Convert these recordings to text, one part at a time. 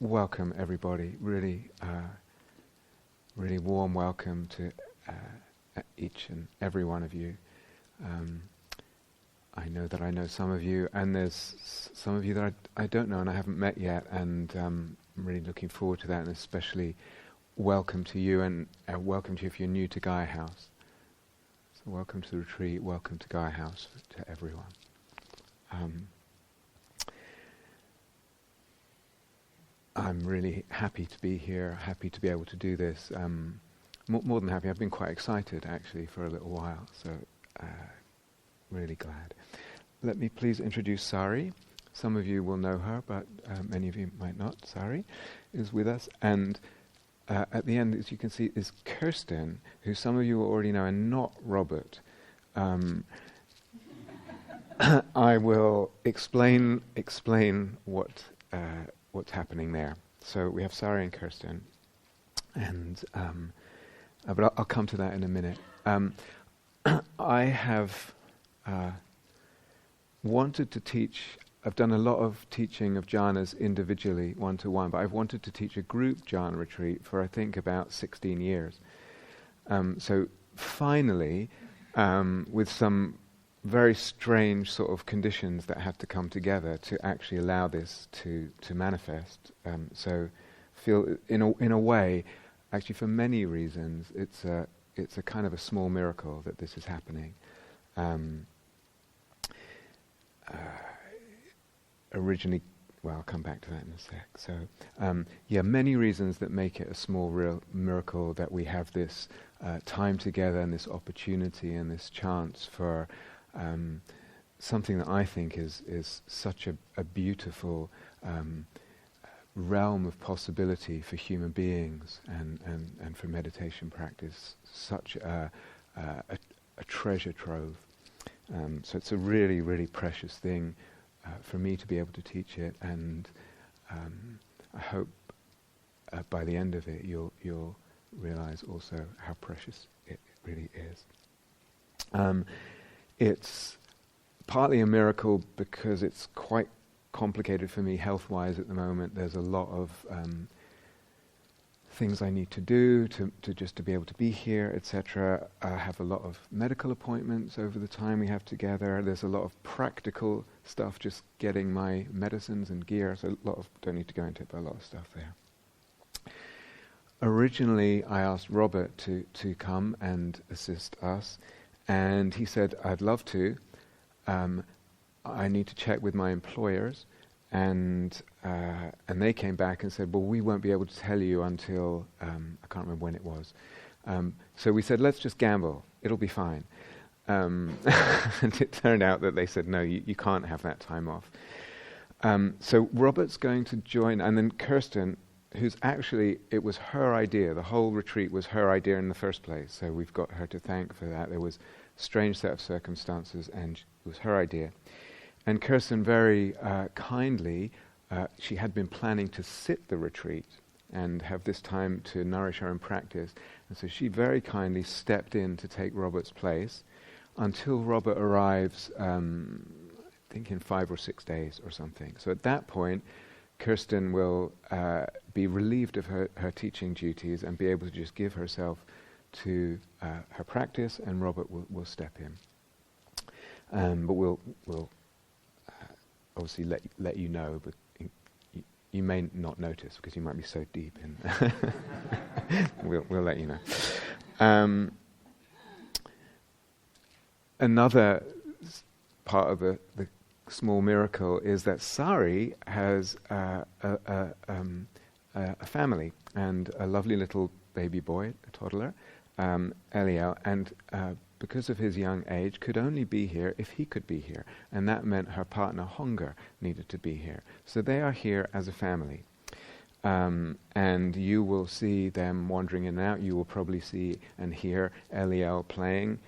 Welcome everybody. Really warm welcome to each and every one of you. I know that I know some of you, and there's some of you that I don't know and I haven't met yet, and I'm really looking forward to that, and especially welcome to you, and welcome to you if you're new to Gaia House. So welcome to the retreat, welcome to Gaia House to everyone. I'm really happy to be here, happy to be able to do this. More than happy, I've been quite excited actually for a little while, so really glad. Let me please introduce Sari. Some of you will know her, but many of you might not. Sari is with us, and at the end, as you can see, is Kirsten, who some of you will already know, and not Robert. I will explain what's happening there. So we have Sari and Kirsten, and but I'll come to that in a minute. I have wanted to teach. I've done a lot of teaching of jhanas individually, one-to-one, but I've wanted to teach a group jhana retreat for I think about 16 years. So finally, with some very strange sort of conditions that have to come together to actually allow this to manifest. So feel in a way, actually for many reasons, it's a kind of a small miracle that this is happening. Originally, well, I'll come back to that in a sec. So, many reasons that make it a small real miracle that we have this time together and this opportunity and this chance for something that I think is such a beautiful realm of possibility for human beings and for meditation practice, such a treasure trove. So it's a really, really precious thing for me to be able to teach it, and I hope by the end of it you'll realize also how precious it really is. It's partly a miracle because it's quite complicated for me health-wise at the moment. There's a lot of things I need to do to just to be able to be here, etc. I have a lot of medical appointments over the time we have together. There's a lot of practical stuff, just getting my medicines and gear. So a lot of, don't need to go into it, but a lot of stuff there. Originally, I asked Robert to come and assist us, and he said, I'd love to. I need to check with my employers. And they came back and said, well, we won't be able to tell you until, I can't remember when it was. So we said, let's just gamble. It'll be fine. And it turned out that they said, no, you can't have that time off. So Robert's going to join, and then Kirsten, who's actually, it was her idea. The whole retreat was her idea in the first place. So we've got her to thank for that. There was a strange set of circumstances, and it was her idea. And Kirsten very kindly, she had been planning to sit the retreat and have this time to nourish her own practice. And so she very kindly stepped in to take Robert's place until Robert arrives, I think in 5 or 6 days or something. So at that point, Kirsten will be relieved of her teaching duties and be able to just give herself to her practice, and Robert will step in. But we'll obviously let you know, but you may not notice because you might be so deep in. We'll let you know. Another part of the small miracle is that Sari has a family and a lovely little baby boy, a toddler, Eliel, and because of his young age, could only be here if he could be here. And that meant her partner, Hunger, needed to be here. So they are here as a family. And you will see them wandering in and out. You will probably see and hear Eliel playing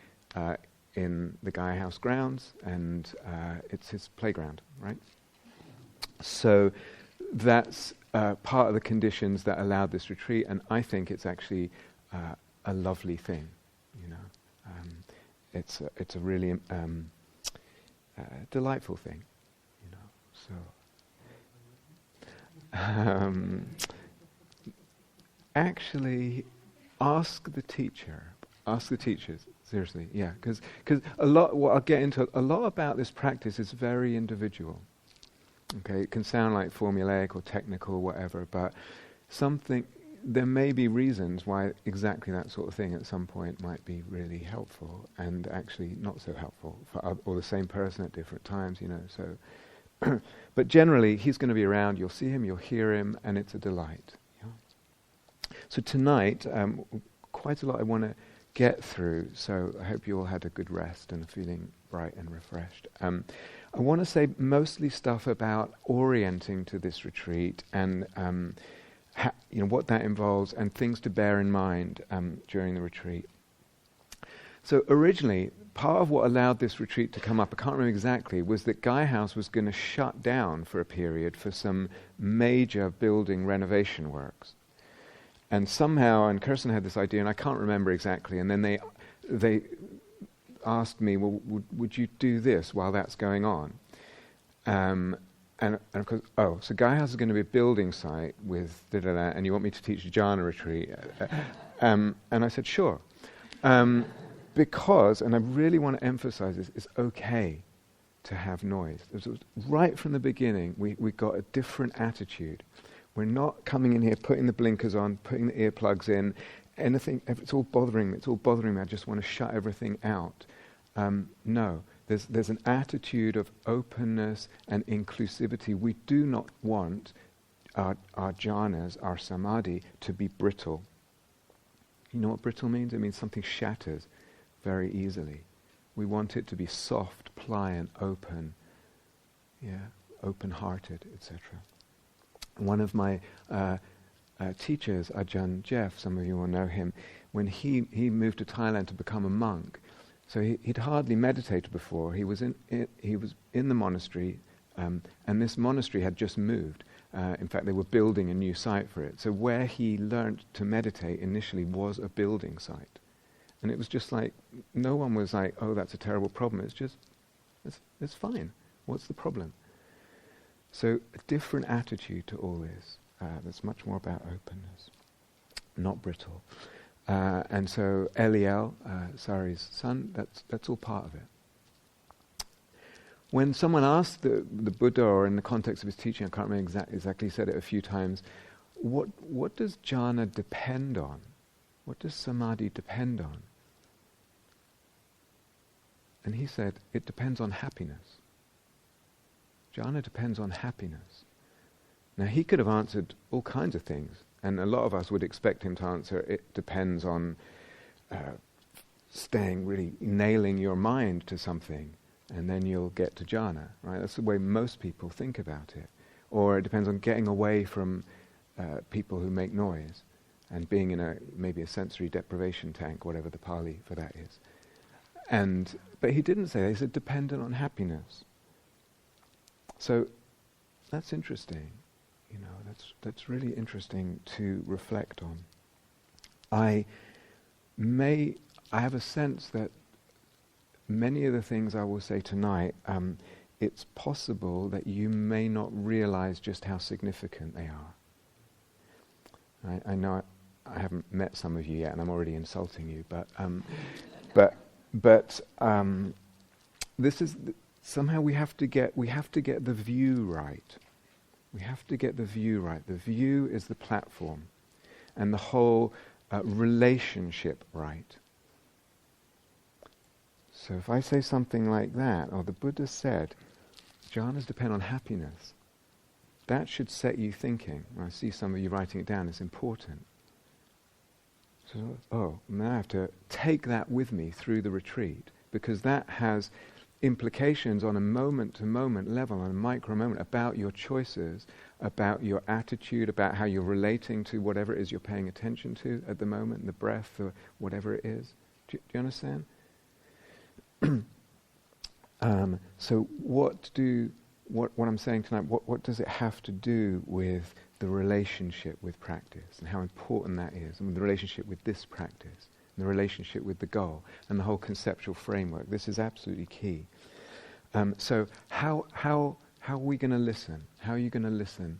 in the Gaia House grounds, and it's his playground, right? So that's part of the conditions that allowed this retreat, and I think it's actually a lovely thing, you know. It's a really delightful thing, you know. So Actually, ask the teacher. Ask the teachers. Seriously, yeah. Because a lot, what I'll get into, a lot about this practice is very individual. Okay, it can sound like formulaic or technical, whatever, but there may be reasons why exactly that sort of thing at some point might be really helpful and actually not so helpful for or the same person at different times, So, but generally, he's going to be around. You'll see him, you'll hear him, and it's a delight. Yeah? So tonight, quite a lot I want to get through. So I hope you all had a good rest and are feeling bright and refreshed. I want to say mostly stuff about orienting to this retreat and what that involves and things to bear in mind during the retreat. So originally, part of what allowed this retreat to come up, I can't remember exactly, was that Gaia House was going to shut down for a period for some major building renovation works. And somehow, and Kirsten had this idea, and I can't remember exactly, and then they asked me, well, would you do this while that's going on? And of course, so Gaia House is going to be a building site with da-da-da, and you want me to teach Jhana Retreat? And I said, sure. Because, and I really want to emphasize this, it's okay to have noise. Right from the beginning, we got a different attitude. We're not coming in here, putting the blinkers on, putting the earplugs in, anything, if it's all bothering me, I just want to shut everything out. No, there's an attitude of openness and inclusivity. We do not want our jhanas, our samadhi, to be brittle. You know what brittle means? It means something shatters very easily. We want it to be soft, pliant, open, open-hearted, etc. One of my teachers, Ajahn Jeff, some of you will know him, when he moved to Thailand to become a monk, so he'd hardly meditated before. He was in the monastery, and this monastery had just moved. In fact, they were building a new site for it. So where he learnt to meditate initially was a building site. And it was just like, no one was like, oh, that's a terrible problem. It's just, it's fine. What's the problem? So a different attitude to all this. That's much more about openness, not brittle. And so Eliel, Sari's son, that's all part of it. When someone asked the Buddha, or in the context of his teaching, I can't remember exactly, he said it a few times, what does jhana depend on? What does samadhi depend on? And he said, it depends on happiness. Jhana depends on happiness. Now he could have answered all kinds of things, and a lot of us would expect him to answer, it depends on really nailing your mind to something, and then you'll get to jhana, right? That's the way most people think about it. Or it depends on getting away from people who make noise, and being in maybe a sensory deprivation tank, whatever the Pali for that is. But he didn't say that, he said dependent on happiness. So that's interesting, that's really interesting to reflect on. I have a sense that many of the things I will say tonight, it's possible that you may not realize just how significant they are. I know I haven't met some of you yet, and I'm already insulting you, but this is somehow we have to get the view right. We have to get the view right. The view is the platform, and the whole relationship right. So if I say something like that, or the Buddha said, jhanas depend on happiness, that should set you thinking. I see some of you writing it down, it's important. So, now I have to take that with me through the retreat, because that has implications on a moment-to-moment level, on a micro-moment, about your choices, about your attitude, about how you're relating to whatever it is you're paying attention to at the moment, the breath, or whatever it is. Do you understand? So what I'm saying tonight, what does it have to do with the relationship with practice, and how important that is, and the relationship with this practice, and the relationship with the goal, and the whole conceptual framework? This is absolutely key. So how are we going to listen? How are you going to listen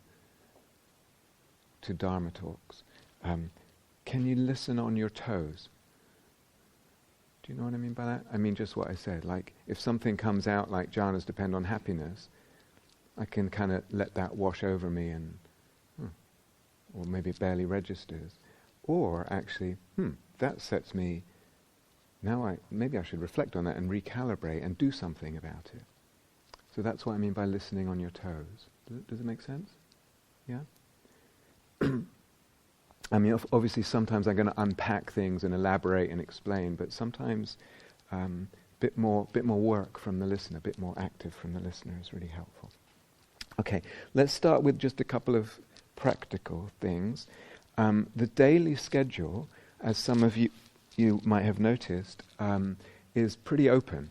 to Dharma talks, can you listen on your toes? Do you know what I mean by that? I mean just what I said. Like if something comes out like jhanas depend on happiness, I can kind of let that wash over me and, or maybe it barely registers. Or actually, that sets me, maybe I should reflect on that and recalibrate and do something about it. So that's what I mean by listening on your toes. Does it make sense? Yeah? I mean, obviously sometimes I'm going to unpack things and elaborate and explain, but sometimes bit more work from the listener, a bit more active from the listener is really helpful. Okay, let's start with just a couple of practical things. The daily schedule, as some of you might have noticed, is pretty open.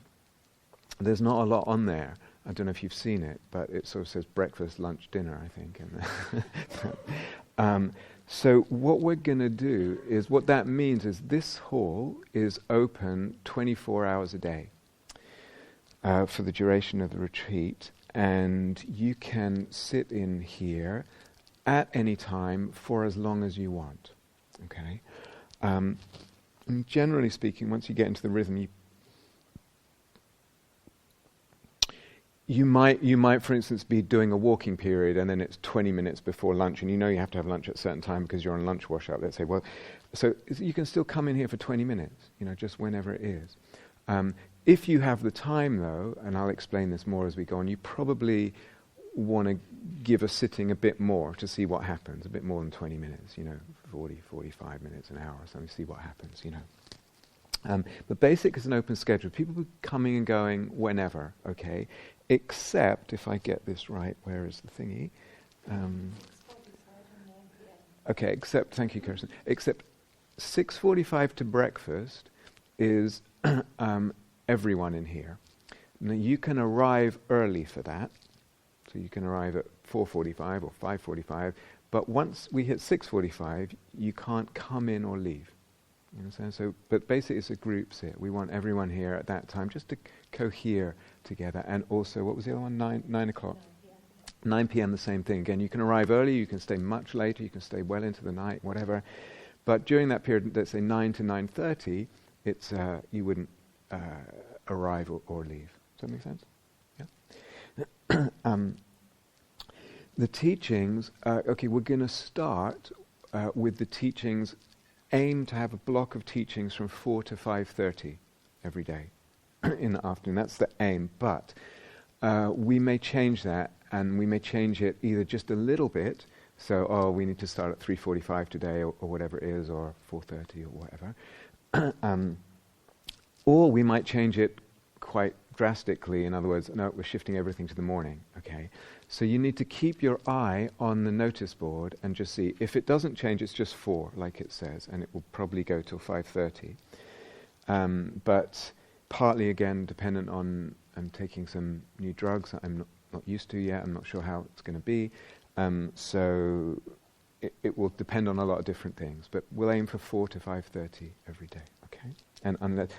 There's not a lot on there. I don't know if you've seen it, but it sort of says breakfast, lunch, dinner, I think. So what we're going to do is, what that means is this hall is open 24 hours a day for the duration of the retreat, and you can sit in here at any time for as long as you want. Okay? And generally speaking, once you get into the rhythm, you might, for instance, be doing a walking period, and then it's 20 minutes before lunch, and you know you have to have lunch at a certain time because you're on lunch wash-up. Let's say, well, so you can still come in here for 20 minutes, just whenever it is. If you have the time, though, and I'll explain this more as we go on, you probably want to give a sitting a bit more to see what happens, a bit more than 20 minutes, 40, 45 minutes, an hour or something, see what happens, But basic is an open schedule. People will be coming and going whenever, okay? Except, if I get this right, where is the thingy? Okay, thank you, Kirsten. Except 6:45 to breakfast is everyone in here. Now you can arrive early for that. So you can arrive at 4:45 or 5:45, but once we hit 6:45, you can't come in or leave. You understand? So, but basically it's a group sit. We want everyone here at that time just to cohere together. And also, what was the other one? 9 o'clock? 9 p.m. the same thing. Again, you can arrive early, you can stay much later, you can stay well into the night, whatever. But during that period, let's say 9 to 9:30, it's you wouldn't arrive or leave. Does that make sense? Yeah. The teachings. Okay, we're going to start with the teachings. Aim to have a block of teachings from 4 to 5:30 every day in the afternoon. That's the aim. But we may change that, and we may change it either just a little bit. So, we need to start at 3:45 today, or whatever it is, or 4:30, or whatever. Or we might change it quite drastically. In other words, no, we're shifting everything to the morning. Okay. So you need to keep your eye on the notice board and just see. If it doesn't change, it's just 4, like it says, and it will probably go till 5:30. But partly, again, dependent on I'm taking some new drugs that I'm not used to yet. I'm not sure how it's going to be. So it will depend on a lot of different things. But we'll aim for 4 to 5:30 every day. Okay.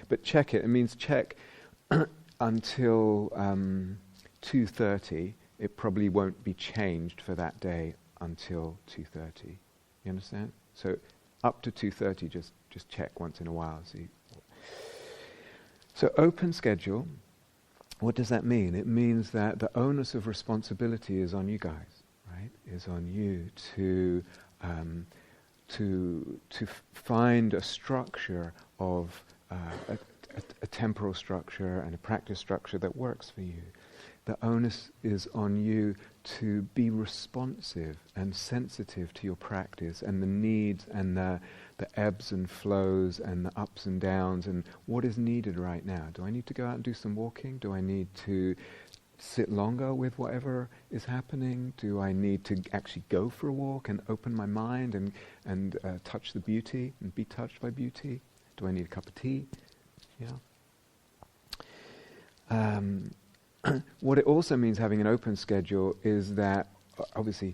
But check it. It means check until 2:30. It probably won't be changed for that day until 2:30. You understand? So up to 2:30, just check once in a while. See. So open schedule. What does that mean? It means that the onus of responsibility is on you guys, right? Is on you to find a structure of a temporal structure and a practice structure that works for you. The onus is on you to be responsive and sensitive to your practice and the needs and the ebbs and flows and the ups and downs and what is needed right now. Do I need to go out and do some walking? Do I need to sit longer with whatever is happening? Do I need to actually go for a walk and open my mind and touch the beauty and be touched by beauty? Do I need a cup of tea? Yeah. What it also means, having an open schedule, is that obviously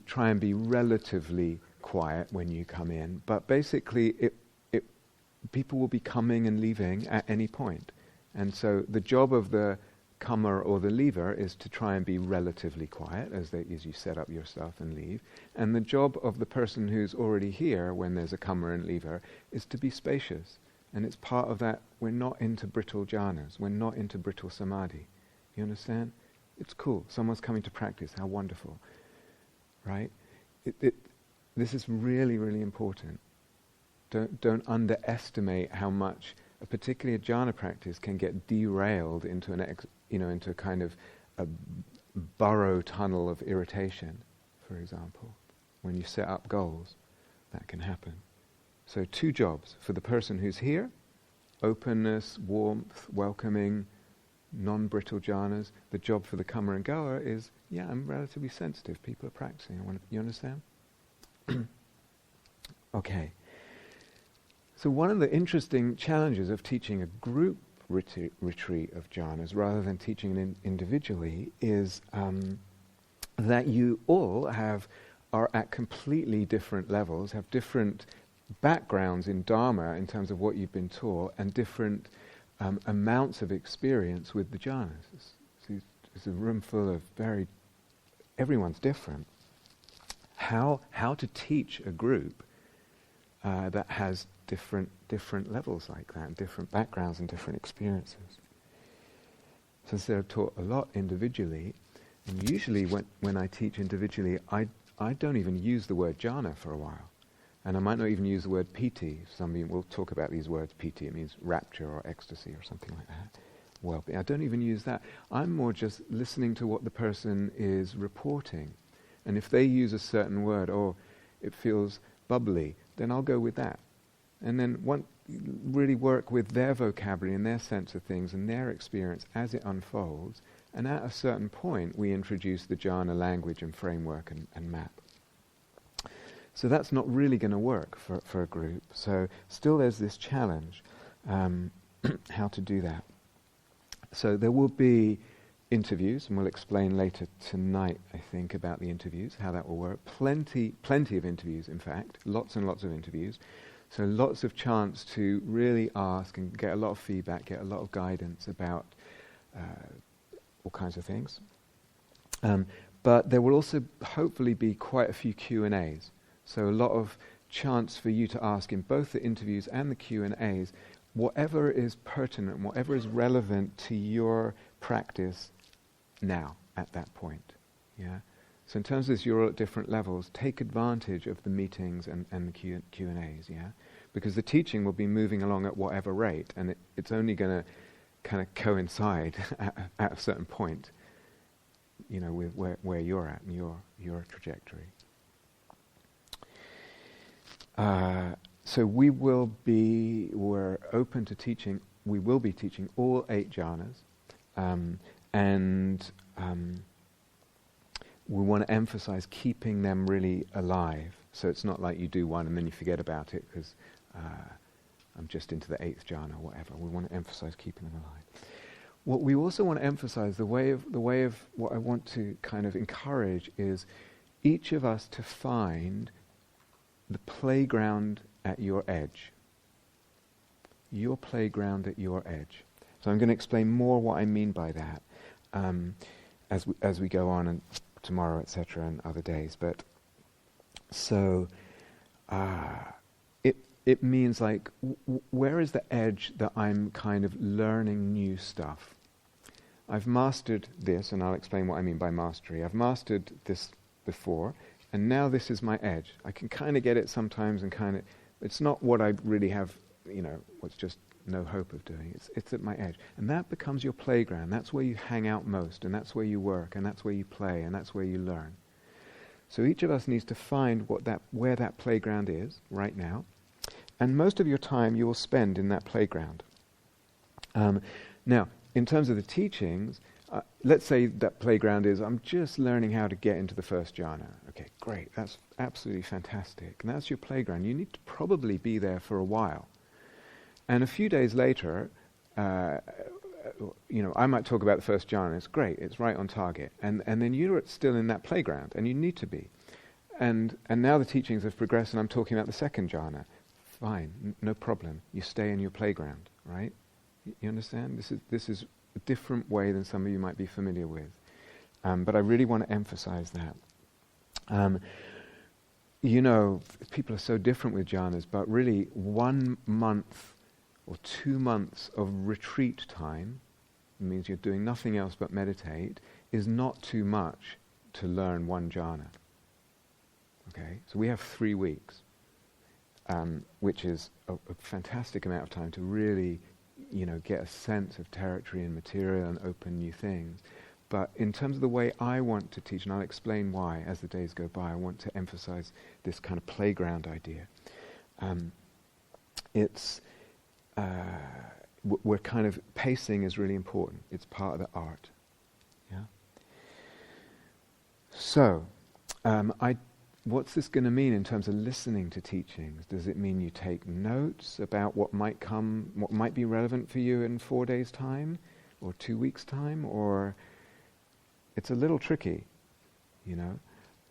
try and be relatively quiet when you come in. But basically, people will be coming and leaving at any point, and so the job of the comer or the leaver is to try and be relatively quiet as you set up your stuff and leave. And the job of the person who's already here when there's a comer and leaver is to be spacious. And it's part of that, we're not into brittle jhanas, we're not into brittle samadhi. You understand? It's cool. Someone's coming to practice, how wonderful. Right? This is really, really important. Don't underestimate how much particularly a jhana practice can get derailed into into a kind of a burrow tunnel of irritation, for example. When you set up goals, that can happen. So 2 jobs for the person who's here: openness, warmth, welcoming, non-brittle jhanas. The job for the comer and goer is, I'm relatively sensitive. People are practicing. You understand? Okay. So one of the interesting challenges of teaching a group retreat of jhanas rather than teaching it individually is that you all are at completely different levels, have different backgrounds in Dharma in terms of what you've been taught, and different amounts of experience with the jhanas. It's a room full of everyone's different. How to teach a group that has different levels like that, and different backgrounds and different experiences. Since they're taught a lot individually, and usually when I teach individually, I don't even use the word jhana for a while. And I might not even use the word piti. Some people will talk about these words, piti, it means rapture or ecstasy or something like that. Well, I don't even use that. I'm more just listening to what the person is reporting. And if they use a certain word, or it feels bubbly, then I'll go with that. And then really work with their vocabulary and their sense of things and their experience as it unfolds. And at a certain point, we introduce the jhana language and framework and map. So that's not really going to work for a group. So still there's this challenge, how to do that. So there will be interviews, and we'll explain later tonight, I think, about the interviews, how that will work. Plenty of interviews, in fact, lots and lots of interviews. So lots of chance to really ask and get a lot of feedback, get a lot of guidance about all kinds of things. But there will also hopefully be quite a few Q&As. So a lot of chance for you to ask in both the interviews and the Q&As whatever is pertinent, whatever is relevant to your practice now, at that point. Yeah. So in terms of this, you're all at different levels. Take advantage of the meetings and the Q&As, yeah? Because the teaching will be moving along at whatever rate, and it's only going to kind of coincide at a certain point, with where you're at and your trajectory. So we're open to teaching, we will be teaching all 8 jhanas, and we want to emphasize keeping them really alive. So it's not like you do one and then you forget about it because I'm just into the 8th jhana or whatever. We want to emphasize keeping them alive. What we also want to emphasize, the way of what I want to kind of encourage is each of us to find the playground at your edge. Your playground at your edge. So I'm going to explain more what I mean by that as we go on, and tomorrow, etc., and other days. But so it means like where is the edge that I'm kind of learning new stuff? I've mastered this, and I'll explain what I mean by mastery. I've mastered this before, and now this is my edge. I can kind of get it sometimes, and kind of it's not what I really have, what's just no hope of doing. It's at my edge. And that becomes your playground. That's where you hang out most, and that's where you work, and that's where you play, and that's where you learn. So each of us needs to find where that playground is right now. And most of your time you will spend in that playground. Now, in terms of the teachings, let's say that playground is, I'm just learning how to get into the first jhana. Okay, great. That's absolutely fantastic. And that's your playground. You need to probably be there for a while. And a few days later, I might talk about the first jhana. It's great. It's right on target. And then you're still in that playground, and you need to be. And now the teachings have progressed, and I'm talking about the second jhana. Fine, no problem. You stay in your playground, right? You understand? This is a different way than some of you might be familiar with. But I really want to emphasize that. People are so different with jhanas, but really 1 month or 2 months of retreat time, it means you're doing nothing else but meditate, is not too much to learn one jhana. Okay, so we have 3 weeks, which is a fantastic amount of time to really, get a sense of territory and material and open new things. But in terms of the way I want to teach, and I'll explain why as the days go by, I want to emphasize this kind of playground idea. We're kind of, pacing is really important. It's part of the art. Yeah. So, what's this going to mean in terms of listening to teachings? Does it mean you take notes about what might be relevant for you in 4 days' time, or 2 weeks' time, or it's a little tricky,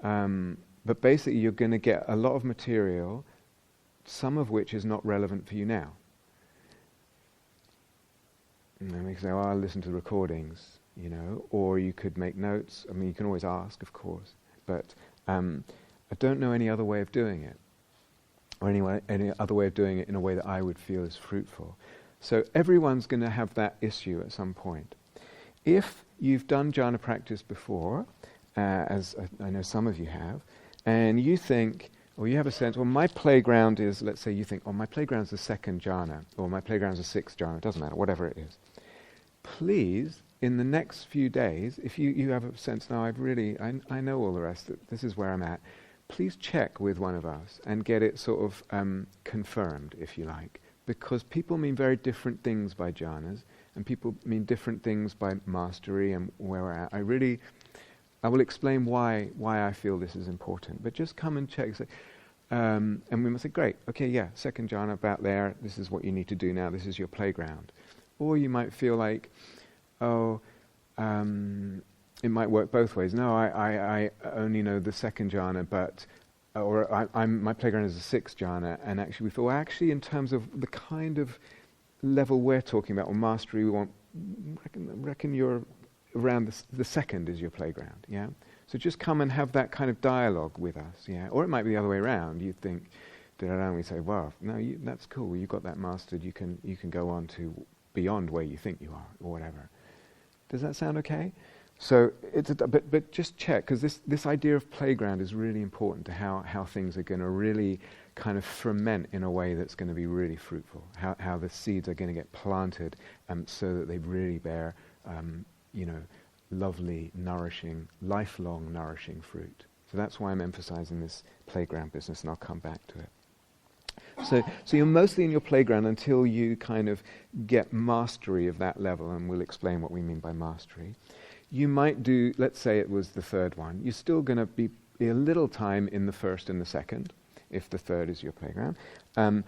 but basically you're going to get a lot of material, some of which is not relevant for you now. And we can say, I'll listen to the recordings, or you could make notes. I mean, you can always ask, of course, but I don't know any other way of doing it, or any other way of doing it in a way that I would feel is fruitful. So everyone's going to have that issue at some point. If you've done jhana practice before, as I know some of you have, and you think, or you have a sense, well, my playground is, let's say you think, my playground's the 2nd jhana, or my playground's the 6th jhana, it doesn't matter, whatever it is. Please, in the next few days, if you have a sense, now I know all the rest, that this is where I'm at, please check with one of us and get it sort of confirmed, if you like. Because people mean very different things by jhanas, and people mean different things by mastery and where we're at. I will explain why I feel this is important, but just come and check. And we must say, great, okay, yeah, 2nd jhana about there, this is what you need to do now, this is your playground. Or you might feel like, it might work both ways. No, I only know the 2nd jhana, but my playground is the 6th jhana, and actually we feel, actually in terms of the kind of level we're talking about, or mastery we want, reckon you're around the 2nd is your playground, yeah? So just come and have that kind of dialogue with us, yeah? Or it might be the other way around. You think, and we say, well, no, that's cool, you've got that mastered, you can go on to beyond where you think you are, or whatever. Does that sound okay? So but just check, because this idea of playground is really important to how things are going to really kind of ferment in a way that's going to be really fruitful. How the seeds are going to get planted, so that they really bear, lovely, nourishing, lifelong nourishing fruit. So that's why I'm emphasizing this playground business, and I'll come back to it. So you're mostly in your playground until you kind of get mastery of that level, and we'll explain what we mean by mastery. You might do, let's say it was the 3rd one, you're still going to be a little time in the 1st and the 2nd, if the 3rd is your playground. And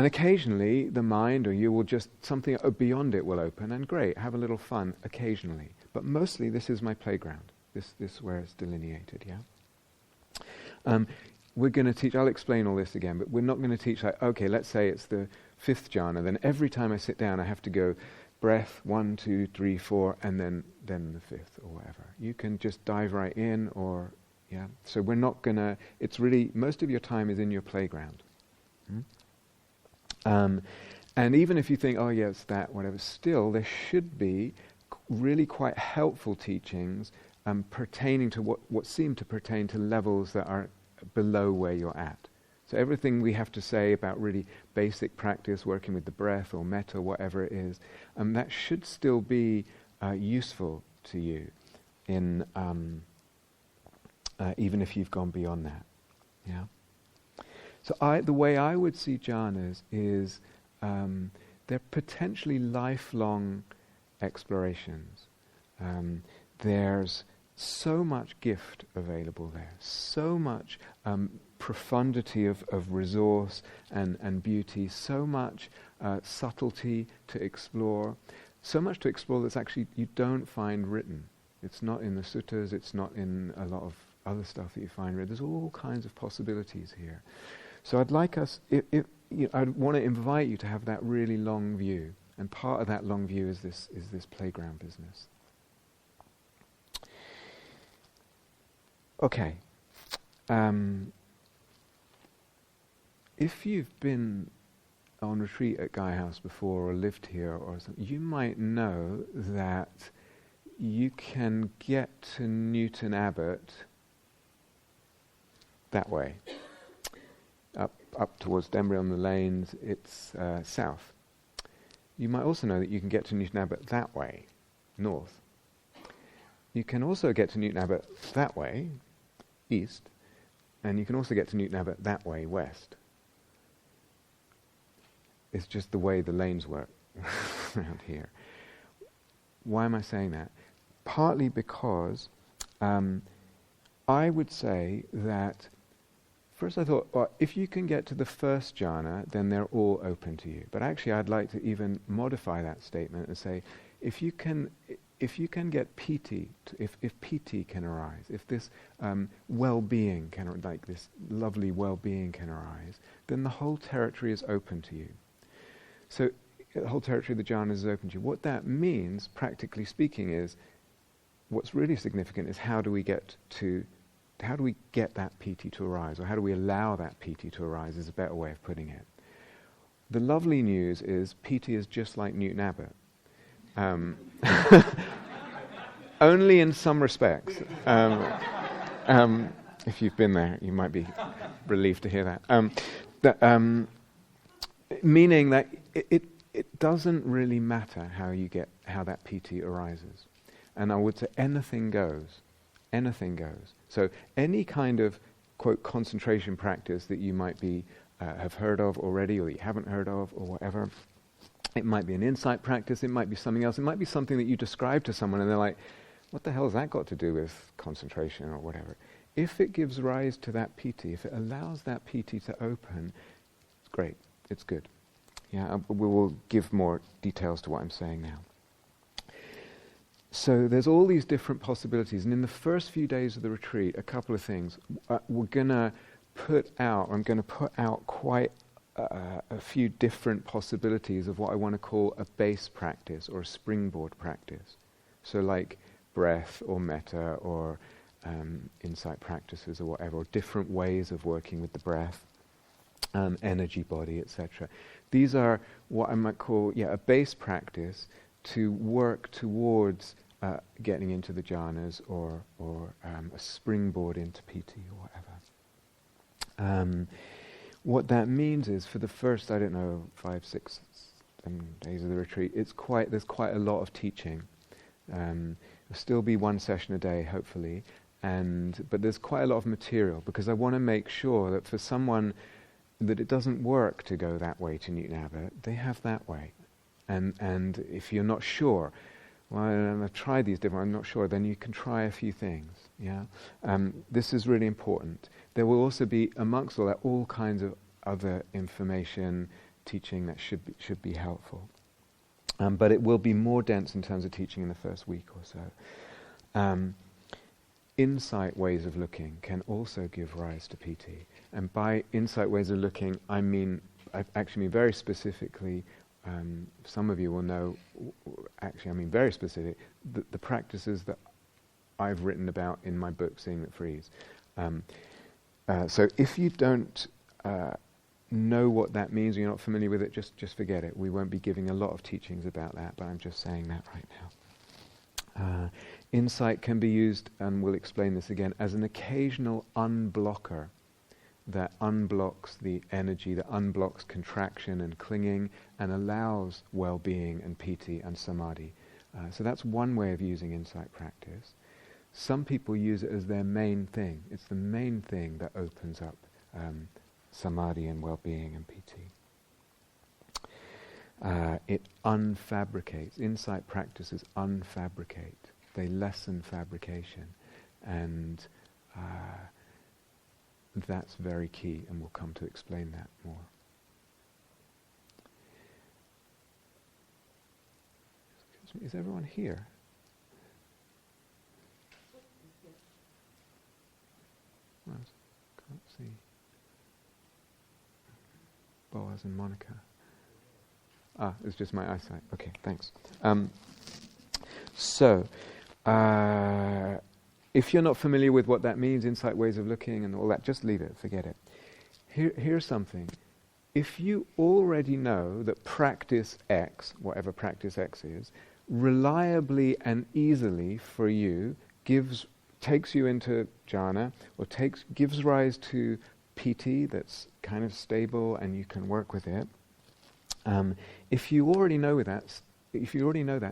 occasionally the mind or you will just, something beyond it will open, and great, have a little fun occasionally. But mostly this is my playground, this where it's delineated, yeah? We're going to teach, I'll explain all this again, but we're not going to teach like, okay, let's say it's the 5th jhana, then every time I sit down I have to go breath, 1, 2, 3, 4, and then the 5th or whatever. You can just dive right in, or, yeah. So we're not going to, it's really, most of your time is in your playground. And even if you think, oh yeah, it's that, whatever, still there should be really quite helpful teachings pertaining to what seem to pertain to levels that are below where you're at. So everything we have to say about really basic practice, working with the breath or metta, whatever it is, that should still be useful to you in even if you've gone beyond that. Yeah. So the way I would see jhanas is they're potentially lifelong explorations. There's so much gift available there, so much profundity of resource and beauty, so much subtlety to explore, so much to explore that's actually you don't find written. It's not in the suttas, it's not in a lot of other stuff that you find written. There's all kinds of possibilities here. So I'd like us, I'd want to invite you to have that really long view And part of that long view is this playground business. Okay. If you've been on retreat at Gaia House before or lived here or something, you might know that you can get to Newton Abbot that way. Up towards Denbury on the lanes, it's south. You might also know that you can get to Newton Abbot that way, north. You can also get to Newton Abbot that way, east, and you can also get to Newton Abbot that way, west. It's just the way the lanes work around here. Why am I saying that? Partly because I would say that first I thought, well, if you can get to the first jhana, then they're all open to you. But actually I'd like to even modify that statement and say, if you can get piti, if piti can arise, if this well-being can, like this lovely well-being can arise, then the whole territory is open to you. So the whole territory of the jhanas is open to you. What that means, practically speaking, is what's really significant is how do we get that piti to arise, or how do we allow that piti to arise is a better way of putting it. The lovely news is piti is just like Newton Abbot. Only in some respects. If you've been there, you might be relieved to hear that. Meaning that it doesn't really matter how that piti arises. And I would say anything goes. Anything goes. So any kind of, quote, concentration practice that you might have heard of already, or that you haven't heard of, or whatever. It might be an insight practice, it might be something else, it might be something that you describe to someone and they're like, what the hell has that got to do with concentration or whatever? If it gives rise to that piti, if it allows that piti to open, it's great, it's good. Yeah, we will give more details to what I'm saying now. So there's all these different possibilities, and in the first few days of the retreat, a couple of things. I'm going to put out quite a few different possibilities of what I want to call a base practice or a springboard practice. So like breath or metta or insight practices or whatever, or different ways of working with the breath, energy body, etc. These are what I might call a base practice to work towards getting into the jhanas or a springboard into piti or whatever. What that means is for the first, 5, 6 days of the retreat, there's quite a lot of teaching. There'll still be one session a day, hopefully, but there's quite a lot of material because I want to make sure that for someone that it doesn't work to go that way to Newton Abbot, they have that way. And if you're not sure, well, I've tried these different, I'm not sure, then you can try a few things. Yeah, this is really important. There will also be, amongst all that, all kinds of other information, teaching that should be helpful. But it will be more dense in terms of teaching in the first week or so. Insight ways of looking can also give rise to piti. And by insight ways of looking, I actually mean very specifically, some of you will know, actually I mean very specific, the practices that I've written about in my book, Seeing That Frees. So if you don't know what that means, or you're not familiar with it, just forget it. We won't be giving a lot of teachings about that, but I'm just saying that right now. Insight can be used, and we'll explain this again, as an occasional unblocker that unblocks the energy, that unblocks contraction and clinging, and allows well-being and piti and samadhi. So that's one way of using insight practice. Some people use it as their main thing. It's the main thing that opens up samadhi and well-being and piti. It unfabricates. Insight practices unfabricate. They lessen fabrication. And that's very key, and we'll come to explain that more. Excuse me, is everyone here? Well, can't see. Boaz and Monica. It's just my eyesight. Okay, thanks. So, if you're not familiar with what that means, insight, ways of looking and all that, just leave it, forget it. Here's something. If you already know that practice X, whatever practice X is, reliably and easily for you takes you into jhana, or gives rise to piti that's kind of stable and you can work with it. If you already know that,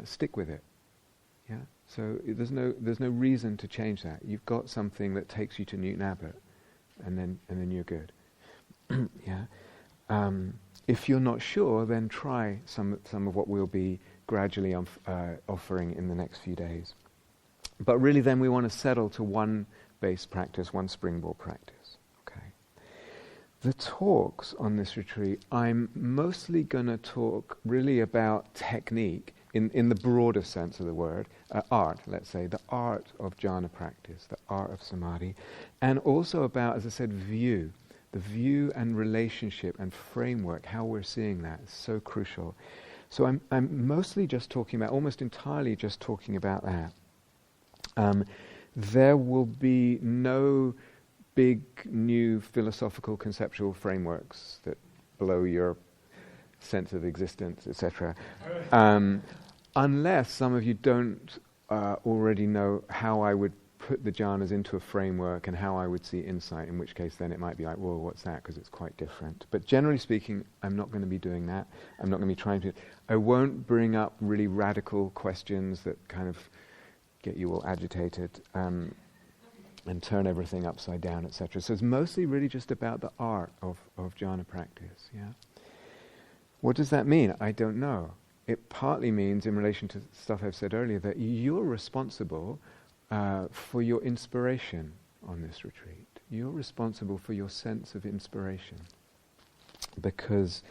stick with it. Yeah. So there's no reason to change that. You've got something that takes you to Newton Abbot, and then you're good. Yeah. If you're not sure, then try some of what we'll be gradually offering in the next few days. But really, then we want to settle to one base practice, one springboard practice. Okay. The talks on this retreat, I'm mostly going to talk really about technique in the broader sense of the word, art, let's say, the art of jhana practice, the art of samadhi, and also about, as I said, the view and relationship and framework, how we're seeing that is so crucial. So I'm mostly just talking about, almost entirely just talking about that. There will be no big new philosophical conceptual frameworks that blow your sense of existence, etc. Unless some of you don't already know how I would put the jhanas into a framework and how I would see insight, in which case then it might be like, whoa, what's that? Because it's quite different. But generally speaking, I'm not going to be doing that. I'm not going to be trying to. I won't bring up really radical questions that kind of get you all agitated and turn everything upside down, etc. So it's mostly really just about the art of jhana practice. Yeah. What does that mean? I don't know. It partly means, in relation to stuff I've said earlier, that you're responsible for your inspiration on this retreat. You're responsible for your sense of inspiration. Because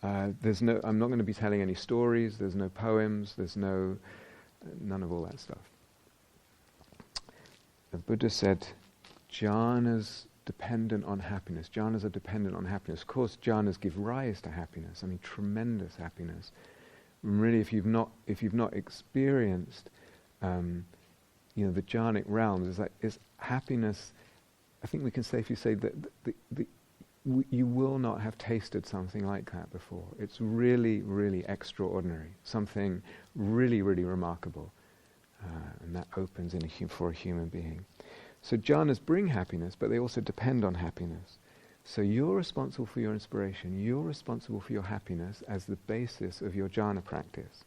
I'm not going to be telling any stories, there's no poems, there's none of all that stuff. The Buddha said, jhanas dependent on happiness. Jhanas are dependent on happiness. Of course, jhanas give rise to happiness. I mean, tremendous happiness. And really, if you've not experienced the jhanic realms, is happiness. I think we can safely say that you will not have tasted something like that before. It's really, really extraordinary. Something really, really remarkable, and that opens for a human being. So jhanas bring happiness, but they also depend on happiness. So you're responsible for your inspiration. You're responsible for your happiness as the basis of your jhana practice.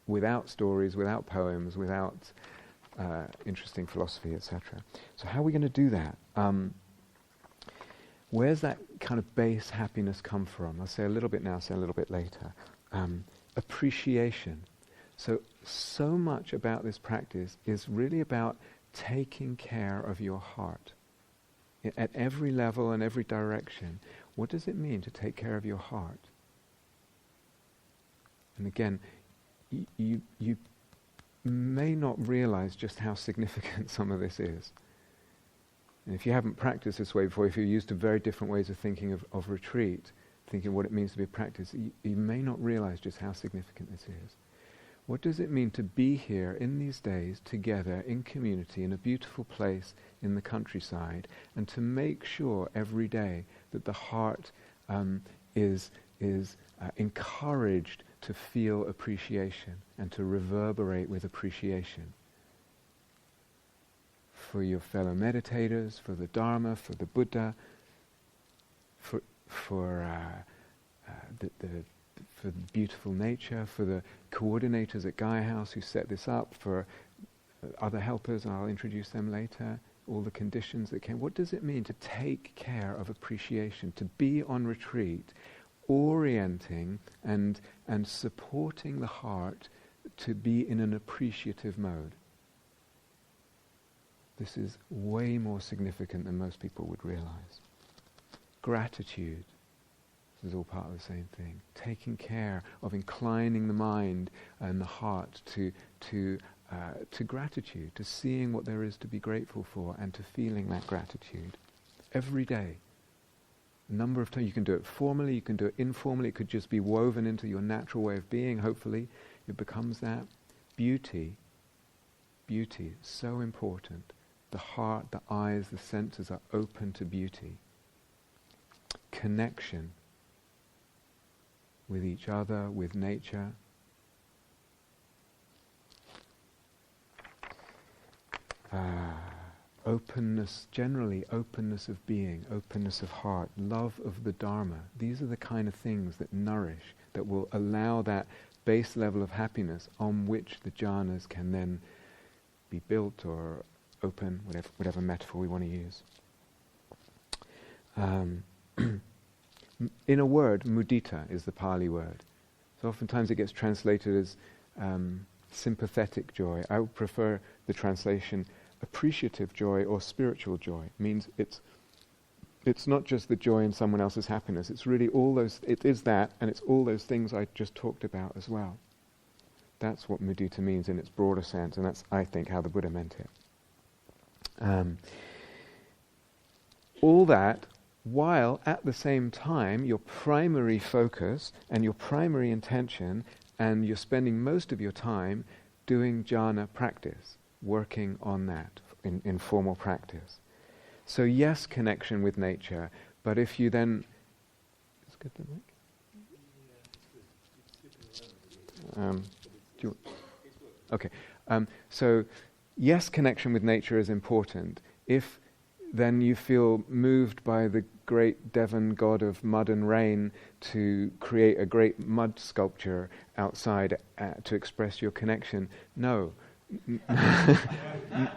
Without stories, without poems, without interesting philosophy, etc. So how are we going to do that? Where's that kind of base happiness come from? I'll say a little bit now, say a little bit later. Appreciation. So much about this practice is really about taking care of your heart. At every level and every direction. What does it mean to take care of your heart? And again, you may not realize just how significant some of this is. And if you haven't practiced this way before, if you're used to very different ways of thinking of retreat, thinking what it means to be a practice, you may not realize just how significant this is. What does it mean to be here in these days together in community in a beautiful place in the countryside, and to make sure every day that the heart is encouraged to feel appreciation and to reverberate with appreciation for your fellow meditators, for the Dharma, for the Buddha, for the beautiful nature, for the coordinators at Gaia House who set this up, for other helpers, and I'll introduce them later, all the conditions that came. What does it mean to take care of appreciation, to be on retreat, orienting and supporting the heart to be in an appreciative mode? This is way more significant than most people would realize. Gratitude. This is all part of the same thing. Taking care of inclining the mind and the heart to gratitude, to seeing what there is to be grateful for and to feeling that gratitude every day. A number of times. You can do it formally, you can do it informally. It could just be woven into your natural way of being. Hopefully it becomes that. Beauty is so important. The heart, the eyes, the senses are open to beauty. Connection with each other, with nature. Openness, generally openness of being, openness of heart, love of the Dharma. These are the kind of things that nourish, that will allow that base level of happiness on which the jhanas can then be built or open, whatever metaphor we want to use. In a word, mudita is the Pali word. So oftentimes it gets translated as sympathetic joy. I would prefer the translation appreciative joy or spiritual joy. It means it's not just the joy in someone else's happiness. It's really all those. It is that, and it's all those things I just talked about as well. That's what mudita means in its broader sense, and that's, I think, how the Buddha meant it. All that, while at the same time your primary focus and your primary intention, and you're spending most of your time doing jhana practice, working on that in formal practice. So yes, connection with nature, but if you then... Let's get the mic. Okay. So yes, connection with nature is important. If then you feel moved by the great Devon god of mud and rain to create a great mud sculpture outside to express your connection, no.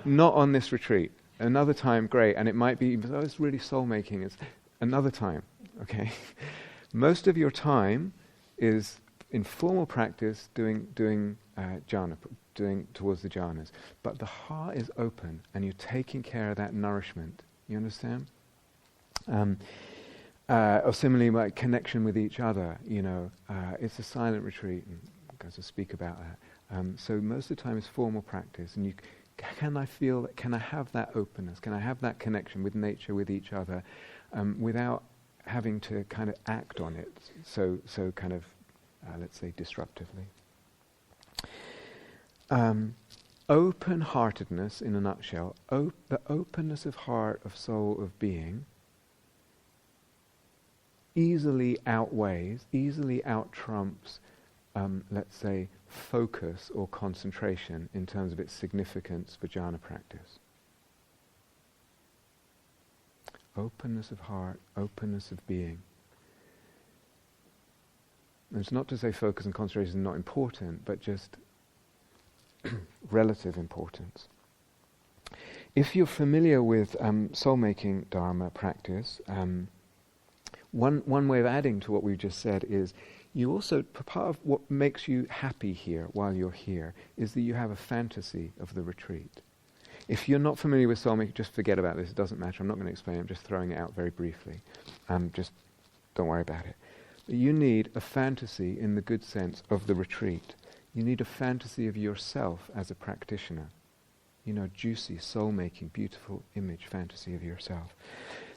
Not on this retreat. Another time, great, and it might be, it's really soul-making. It's another time, okay? Most of your time is in formal practice doing jhana, doing towards the jhanas. But the heart is open, and you're taking care of that nourishment. You understand? Or similarly, like connection with each other. It's a silent retreat, and I'm going to speak about that. So most of the time is formal practice, and can I have that openness? Can I have that connection with nature, with each other, without having to kind of act on it? So kind of, let's say, disruptively. Open-heartedness, in a nutshell, the openness of heart, of soul, of being, easily out-trumps, let's say, focus or concentration in terms of its significance for jhana practice. Openness of heart, openness of being. And it's not to say focus and concentration is not important, but just relative importance. If you're familiar with soul-making Dharma practice, one way of adding to what we've just said is you also, part of what makes you happy here while you're here is that you have a fantasy of the retreat. If you're not familiar with soul-making, just forget about this. It doesn't matter. I'm not going to explain it. I'm just throwing it out very briefly. Just don't worry about it. But you need a fantasy in the good sense of the retreat. You need a fantasy of yourself as a practitioner. Juicy, soul-making, beautiful image fantasy of yourself.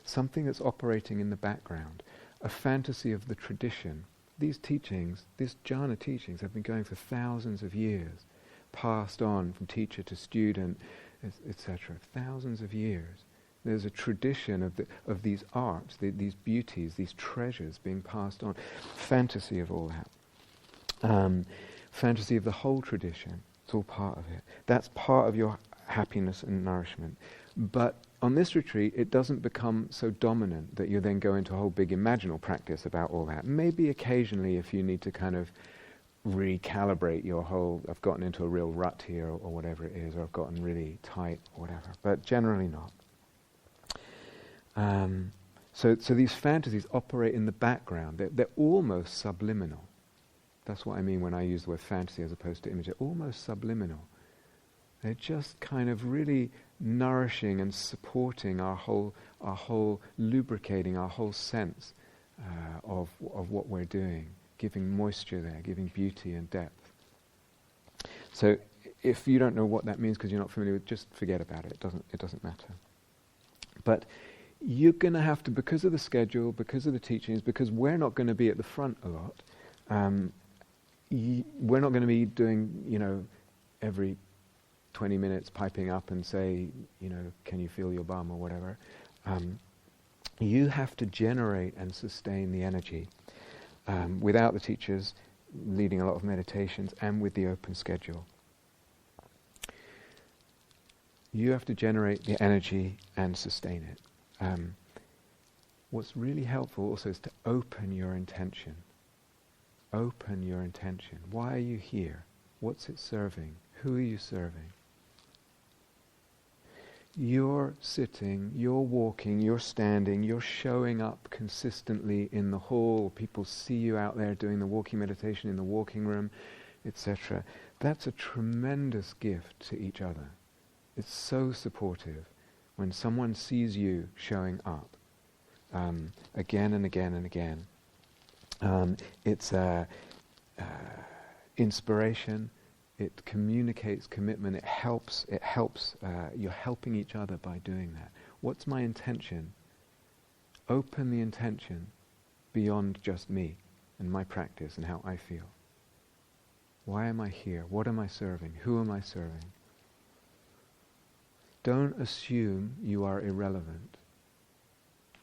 Something that's operating in the background. A fantasy of the tradition. These teachings, these jhana teachings, have been going for thousands of years, passed on from teacher to student, etc. Thousands of years. There's a tradition of these arts, these beauties, these treasures being passed on. Fantasy of all that. Fantasy of the whole tradition. It's all part of it. That's part of your happiness and nourishment. But on this retreat, it doesn't become so dominant that you then go into a whole big imaginal practice about all that. Maybe occasionally if you need to kind of recalibrate your whole, I've gotten into a real rut here or whatever it is, or I've gotten really tight or whatever, but generally not. So these fantasies operate in the background. They're almost subliminal. That's what I mean when I use the word fantasy as opposed to image. They're almost subliminal. They're just kind of really nourishing and supporting our whole lubricating our whole sense of what we're doing, giving moisture there, giving beauty and depth. So if you don't know what that means because you're not familiar with, just forget about it. It doesn't matter. But you're going to have to, because of the schedule, because of the teachings, because we're not going to be at the front a lot, we're not going to be doing, every 20 minutes piping up and say, can you feel your bum or whatever. You have to generate and sustain the energy without the teachers leading a lot of meditations and with the open schedule. You have to generate the energy and sustain it. What's really helpful also is to open your intention. Open your intention. Why are you here? What's it serving? Who are you serving? You're sitting, you're walking, you're standing, you're showing up consistently in the hall. People see you out there doing the walking meditation in the walking room, etc. That's a tremendous gift to each other. It's so supportive when someone sees you showing up again and again and again. It's inspiration. It communicates commitment. It helps. You're helping each other by doing that. What's my intention? Open the intention beyond just me and my practice and how I feel. Why am I here? What am I serving? Who am I serving? Don't assume you are irrelevant.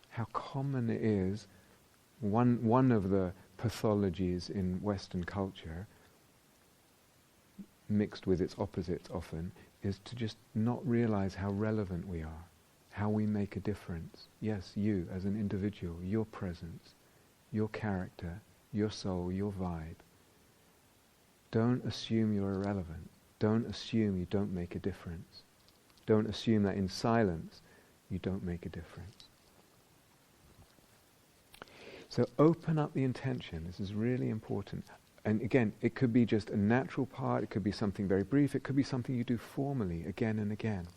How common it is, one of the pathologies in Western culture, mixed with its opposites often, is to just not realize how relevant we are, how we make a difference. Yes, you as an individual, your presence, your character, your soul, your vibe. Don't assume you're irrelevant. Don't assume you don't make a difference. Don't assume that in silence you don't make a difference. So open up the intention. This is really important. And again, it could be just a natural part, it could be something very brief, it could be something you do formally again and again.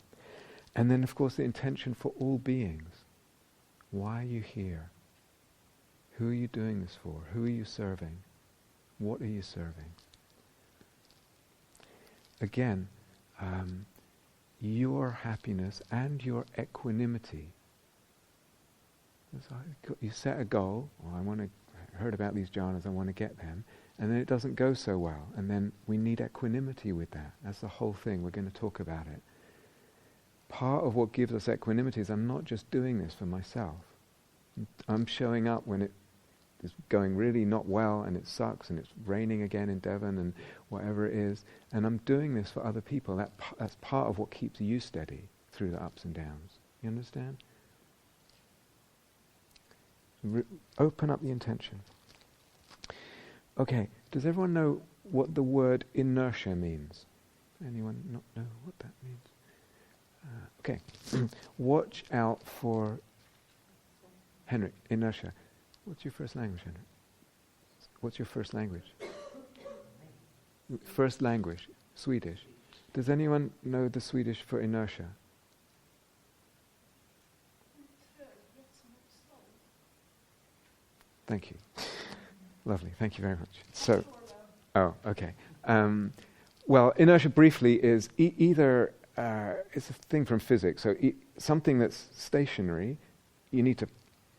And then of course the intention for all beings. Why are you here? Who are you doing this for? Who are you serving? What are you serving? Again, your happiness and your equanimity. You set a goal, I heard about these jhanas, I want to get them. And then it doesn't go so well. And then we need equanimity with that. That's the whole thing. We're going to talk about it. Part of what gives us equanimity is I'm not just doing this for myself. I'm showing up when it is going really not well and it sucks and it's raining again in Devon and whatever it is. And I'm doing this for other people. That's part of what keeps you steady through the ups and downs. You understand? Open up the intention. Okay, does everyone know what the word inertia means? Anyone not know what that means? Okay, watch out for Henrik, inertia. What's your first language, Henrik? What's your first language? First language, Swedish. Does anyone know the Swedish for inertia? Thank you. Lovely, thank you very much. So, okay. Well, inertia briefly is either, it's a thing from physics, so something that's stationary, you need to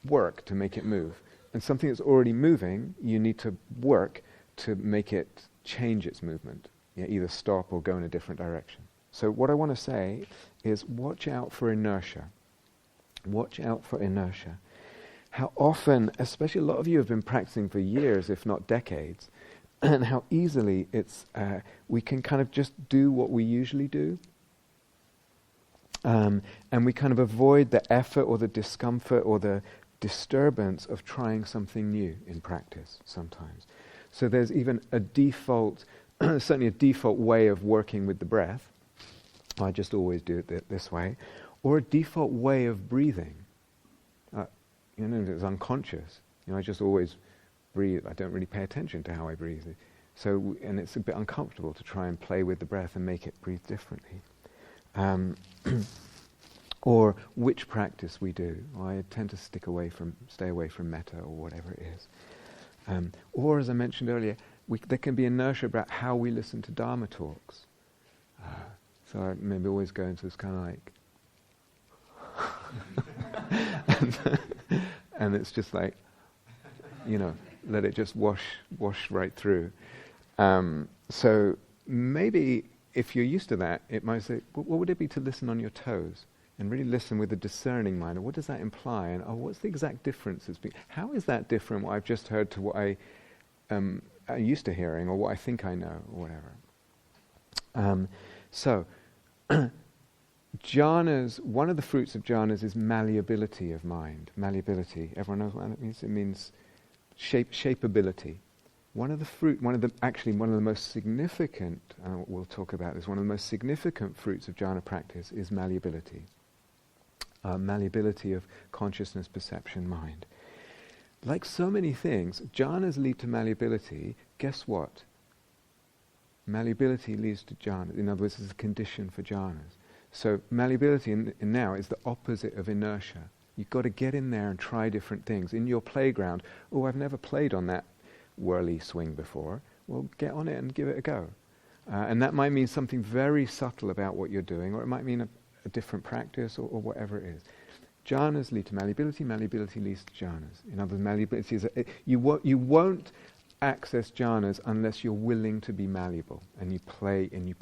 work to make it move. And something that's already moving, you need to work to make it change its movement. Either stop or go in a different direction. So what I want to say is watch out for inertia. Watch out for inertia. How often, especially a lot of you have been practicing for years, if not decades, and how easily we can kind of just do what we usually do. And we kind of avoid the effort or the discomfort or the disturbance of trying something new in practice sometimes. So there's even a default, certainly a default way of working with the breath. I just always do it this way. Or a default way of breathing. It's unconscious. I just always breathe. I don't really pay attention to how I breathe. So, and it's a bit uncomfortable to try and play with the breath and make it breathe differently. Or which practice we do. I tend to stay away from metta or whatever it is. Or, as I mentioned earlier, there can be inertia about how we listen to Dharma talks. So I maybe always go into this kind of like and it's just like, let it just wash right through. So maybe if you're used to that, it might say, what would it be to listen on your toes? And really listen with a discerning mind. What does that imply? And what's the exact difference? How is that different, what I've just heard, to what I'm used to hearing, or what I think I know, or whatever. So, jhanas, one of the fruits of jhanas is malleability of mind. Malleability. Everyone knows what that means? It means shapeability. One of the most significant, we'll talk about this, one of the most significant fruits of jhana practice is malleability. Malleability of consciousness, perception, mind. Like so many things, jhanas lead to malleability. Guess what? Malleability leads to jhanas. In other words, it's a condition for jhanas. So malleability in now is the opposite of inertia. You've got to get in there and try different things. In your playground, I've never played on that whirly swing before. Well, get on it and give it a go. And that might mean something very subtle about what you're doing, or it might mean a different practice, or whatever it is. Jhanas lead to malleability. Malleability leads to jhanas. In other words, malleability is you won't access jhanas unless you're willing to be malleable, and you play and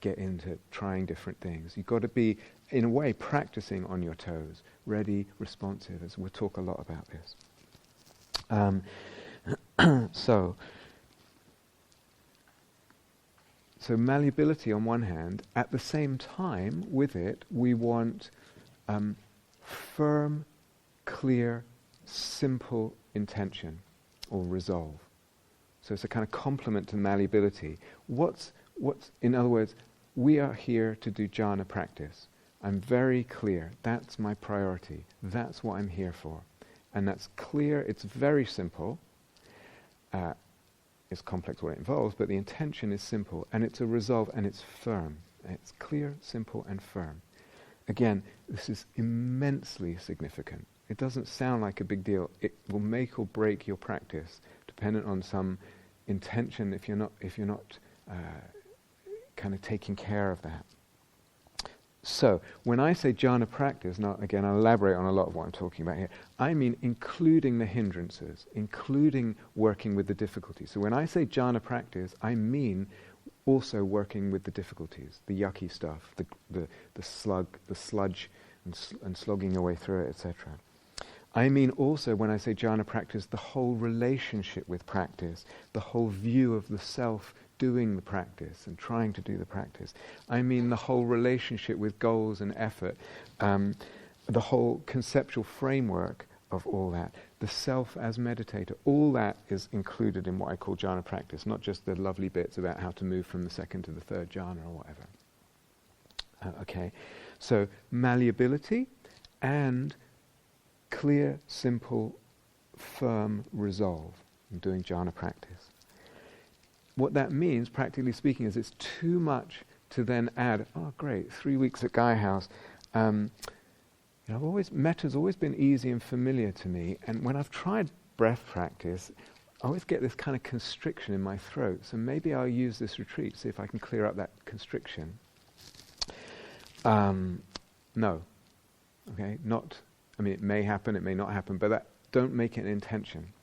get into trying different things. You've got to be, in a way, practicing on your toes, ready, responsive. As we'll talk a lot about this. So malleability on one hand. At the same time, with it, we want firm, clear, simple intention or resolve. So it's a kind of complement to malleability. In other words, we are here to do jhana practice. I'm very clear. That's my priority. That's what I'm here for. And that's clear. It's very simple. It's complex what it involves, but the intention is simple, and it's a resolve, and it's firm. It's clear, simple, and firm. Again, this is immensely significant. It doesn't sound like a big deal. It will make or break your practice, dependent on some intention. If you're not kind of taking care of that. So, when I say jhana practice, now again I'll elaborate on a lot of what I'm talking about here, I mean including the hindrances, including working with the difficulties. So when I say jhana practice, I mean also working with the difficulties, the yucky stuff, the sludge, and slogging your way through it, etc. I mean also, when I say jhana practice, the whole relationship with practice, the whole view of the self doing the practice and trying to do the practice. I mean the whole relationship with goals and effort, the whole conceptual framework of all that, the self as meditator, all that is included in what I call jhana practice, not just the lovely bits about how to move from the second to the third jhana or whatever. Okay, so malleability and clear, simple, firm resolve in doing jhana practice. What that means, practically speaking, is it's too much to then add, 3 weeks at Gaia House. Metta's always been easy and familiar to me, and when I've tried breath practice, I always get this kind of constriction in my throat, so maybe I'll use this retreat to see if I can clear up that constriction. No. Okay? It may happen, it may not happen, but don't make it an intention.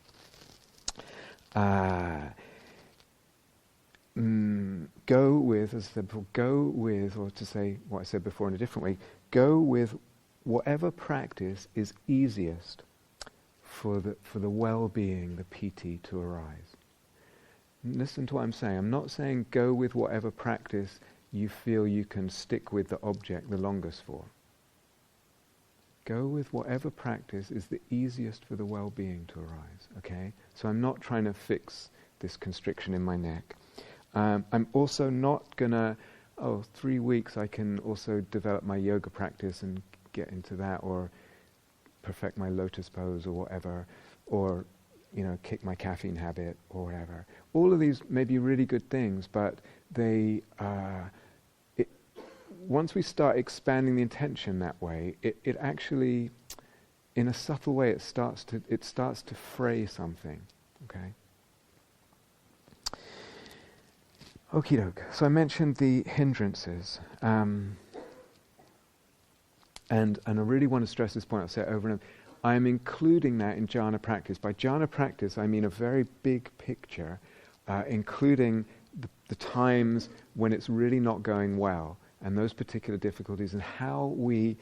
Go with, as I said before, or to say what I said before in a different way, go with whatever practice is easiest for the well-being, the piti to arise. Listen to what I'm saying. I'm not saying go with whatever practice you feel you can stick with the object the longest for. Go with whatever practice is the easiest for the well-being to arise, okay? So I'm not trying to fix this constriction in my neck. I'm also not gonna, 3 weeks I can also develop my yoga practice and get into that, or perfect my lotus pose or whatever, or kick my caffeine habit or whatever. All of these may be really good things, but they once we start expanding the intention that way, it actually, in a subtle way, it starts to fray something. Okay. Okie doke. So I mentioned the hindrances. And I really want to stress this point, I'll say it over and over. I am including that in jhana practice. By jhana practice, I mean a very big picture, including the times when it's really not going well, and those particular difficulties, and how we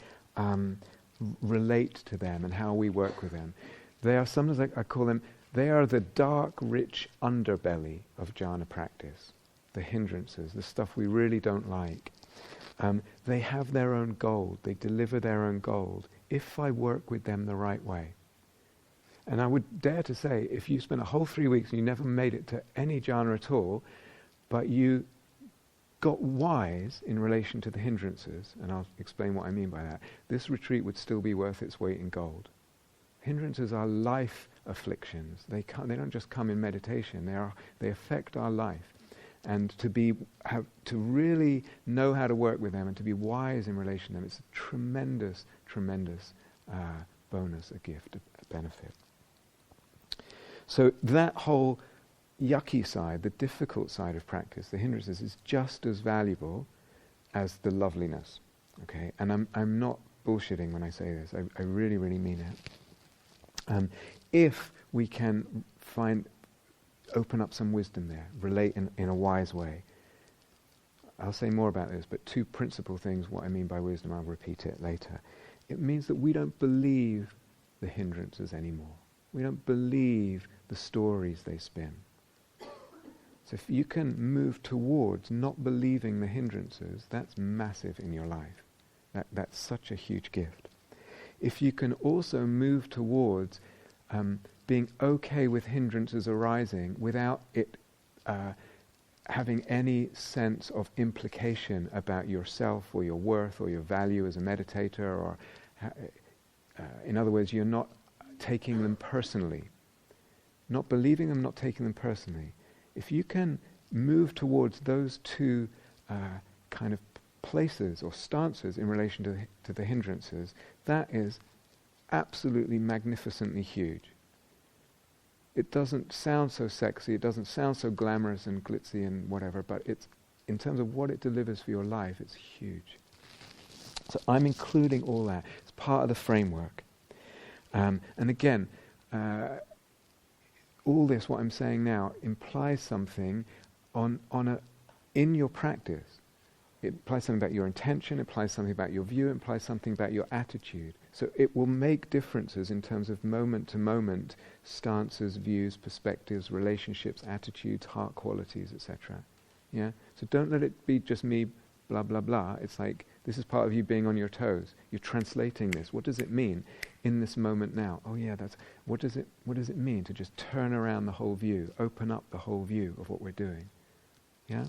relate to them, and how we work with them. They are sometimes, I call them, they are the dark, rich underbelly of jhana practice, the hindrances, the stuff we really don't like. They have their own gold, they deliver their own gold, if I work with them the right way. And I would dare to say, if you spent a whole 3 weeks and you never made it to any jhana at all, but you got wise in relation to the hindrances, and I'll explain what I mean by that, this retreat would still be worth its weight in gold. Hindrances are life afflictions. They don't just come in meditation. They affect our life. And to really know how to work with them and to be wise in relation to them, it's a tremendous, tremendous bonus, a gift, a benefit. So that whole yucky side, the difficult side of practice, the hindrances, is just as valuable as the loveliness. Okay, and I'm not bullshitting when I say this. I really, really mean it. If we can open up some wisdom there, relate in a wise way. I'll say more about this, but 2 principal things, what I mean by wisdom, I'll repeat it later. It means that we don't believe the hindrances anymore. We don't believe the stories they spin. So if you can move towards not believing the hindrances, that's massive in your life. That's such a huge gift. If you can also move towards being okay with hindrances arising without it having any sense of implication about yourself or your worth or your value as a meditator, or in other words, you're not taking them personally. Not believing them, not taking them personally. If you can move towards those 2 kind of places or stances in relation to the hindrances, that is absolutely magnificently huge. It doesn't sound so sexy, it doesn't sound so glamorous and glitzy and whatever, but it's, in terms of what it delivers for your life, it's huge. So I'm including all that. It's part of the framework. And again, all this, what I'm saying now, implies something in your practice. It implies something about your intention, it implies something about your view, it implies something about your attitude. So it will make differences in terms of moment-to-moment stances, views, perspectives, relationships, attitudes, heart qualities, etc. Yeah? So don't let it be just me, blah, blah, blah. It's like, this is part of you being on your toes. You're translating this. What does it mean in this moment now? Oh yeah, what does it mean to just turn around the whole view, open up the whole view of what we're doing? Yeah?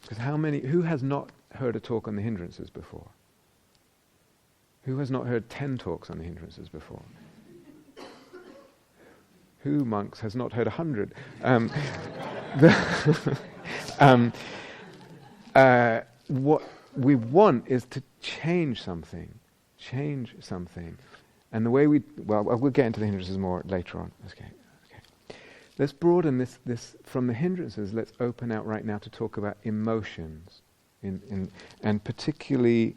Because who has not heard a talk on the hindrances before? Who has not heard 10 talks on the hindrances before? Who, monks, has not heard 100? What we want is to change something. And the way we'll get into the hindrances more later on. Okay. Let's broaden this from the hindrances. Let's open out right now to talk about emotions, and particularly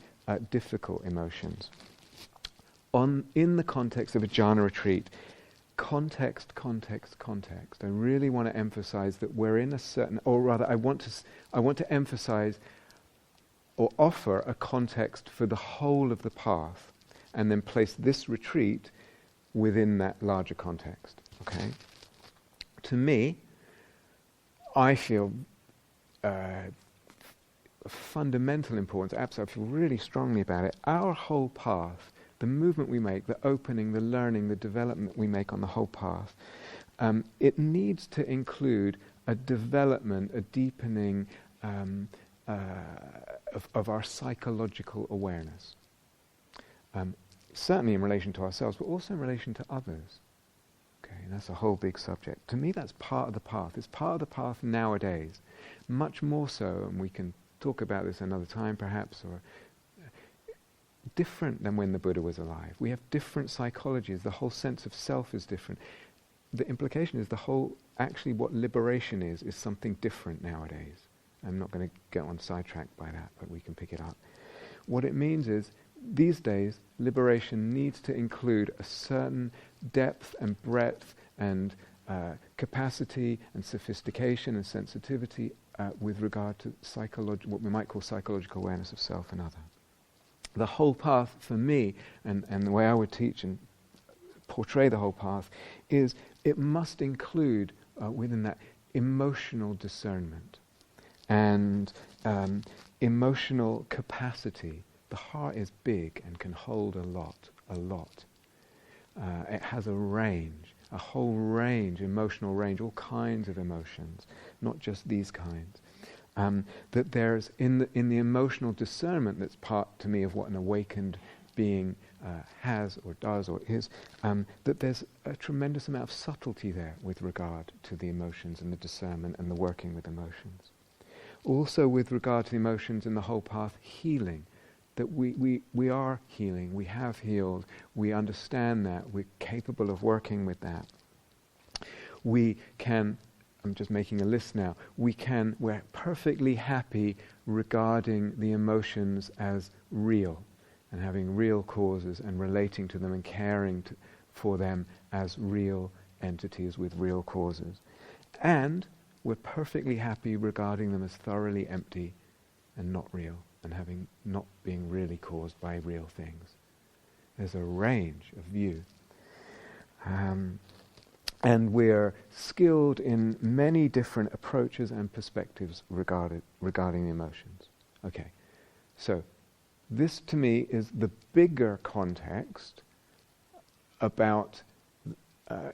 difficult emotions. In the context of a jhana retreat, context. I really want to emphasize that we're in a certain, or rather, I want to emphasize or offer a context for the whole of the path, and then place this retreat within that larger context. Okay. To me, I feel fundamental importance, absolutely, I feel really strongly about it. Our whole path, the movement we make, the opening, the learning, the development we make on the whole path, it needs to include a development, a deepening of our psychological awareness. Certainly in relation to ourselves, but also in relation to others. Okay, and that's a whole big subject. To me, that's part of the path. It's part of the path nowadays, much more so, and we can talk about this another time perhaps, or different than when the Buddha was alive. We have different psychologies. The whole sense of self is different. The implication is actually what liberation is something different nowadays. I'm not going to get on sidetracked by that, but we can pick it up. what it means is, these days, liberation needs to include a certain depth and breadth and capacity and sophistication and sensitivity with regard to what we might call psychological awareness of self and other. The whole path for me, and the way I would teach and portray the whole path, is it must include within that emotional discernment and emotional capacity. The heart is big and can hold a lot. It has a range, a whole range, emotional range, all kinds of emotions, not just these kinds. That there's in the emotional discernment that's part to me of what an awakened being has or does or is, that there's a tremendous amount of subtlety there with regard to the emotions and the discernment and the working with emotions. Also with regard to the emotions in the whole path, healing. That we are healing, we have healed, we understand that, we're capable of working with that. We can, I'm just making a list now, we're perfectly happy regarding the emotions as real and having real causes and relating to them and caring for them as real entities with real causes. And we're perfectly happy regarding them as thoroughly empty and not real, and not being really caused by real things. There's a range of view. And we're skilled in many different approaches and perspectives regarding the emotions. Okay, so this to me is the bigger context about,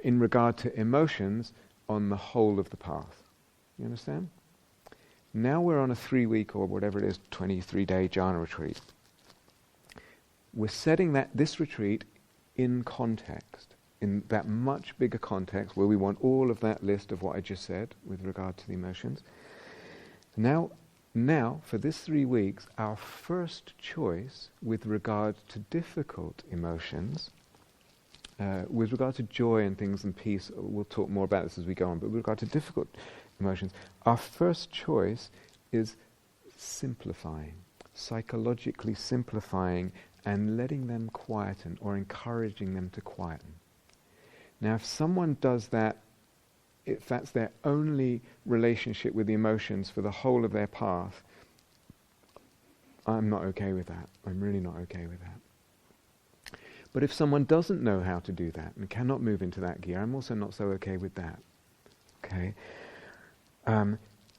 in regard to emotions, on the whole of the path. You understand? Now we're on a 3-week or whatever it is, 23-day jhana retreat. We're setting this retreat in context, in that much bigger context where we want all of that list of what I just said with regard to the emotions. Now, for this 3 weeks, our first choice with regard to difficult emotions, with regard to joy and things and peace, we'll talk more about this as we go on, but with regard to difficult emotions, our first choice is simplifying, psychologically simplifying and letting them quieten or encouraging them to quieten. Now if someone does that, if that's their only relationship with the emotions for the whole of their path, I'm not okay with that. I'm really not okay with that. But if someone doesn't know how to do that and cannot move into that gear, I'm also not so okay with that. Okay?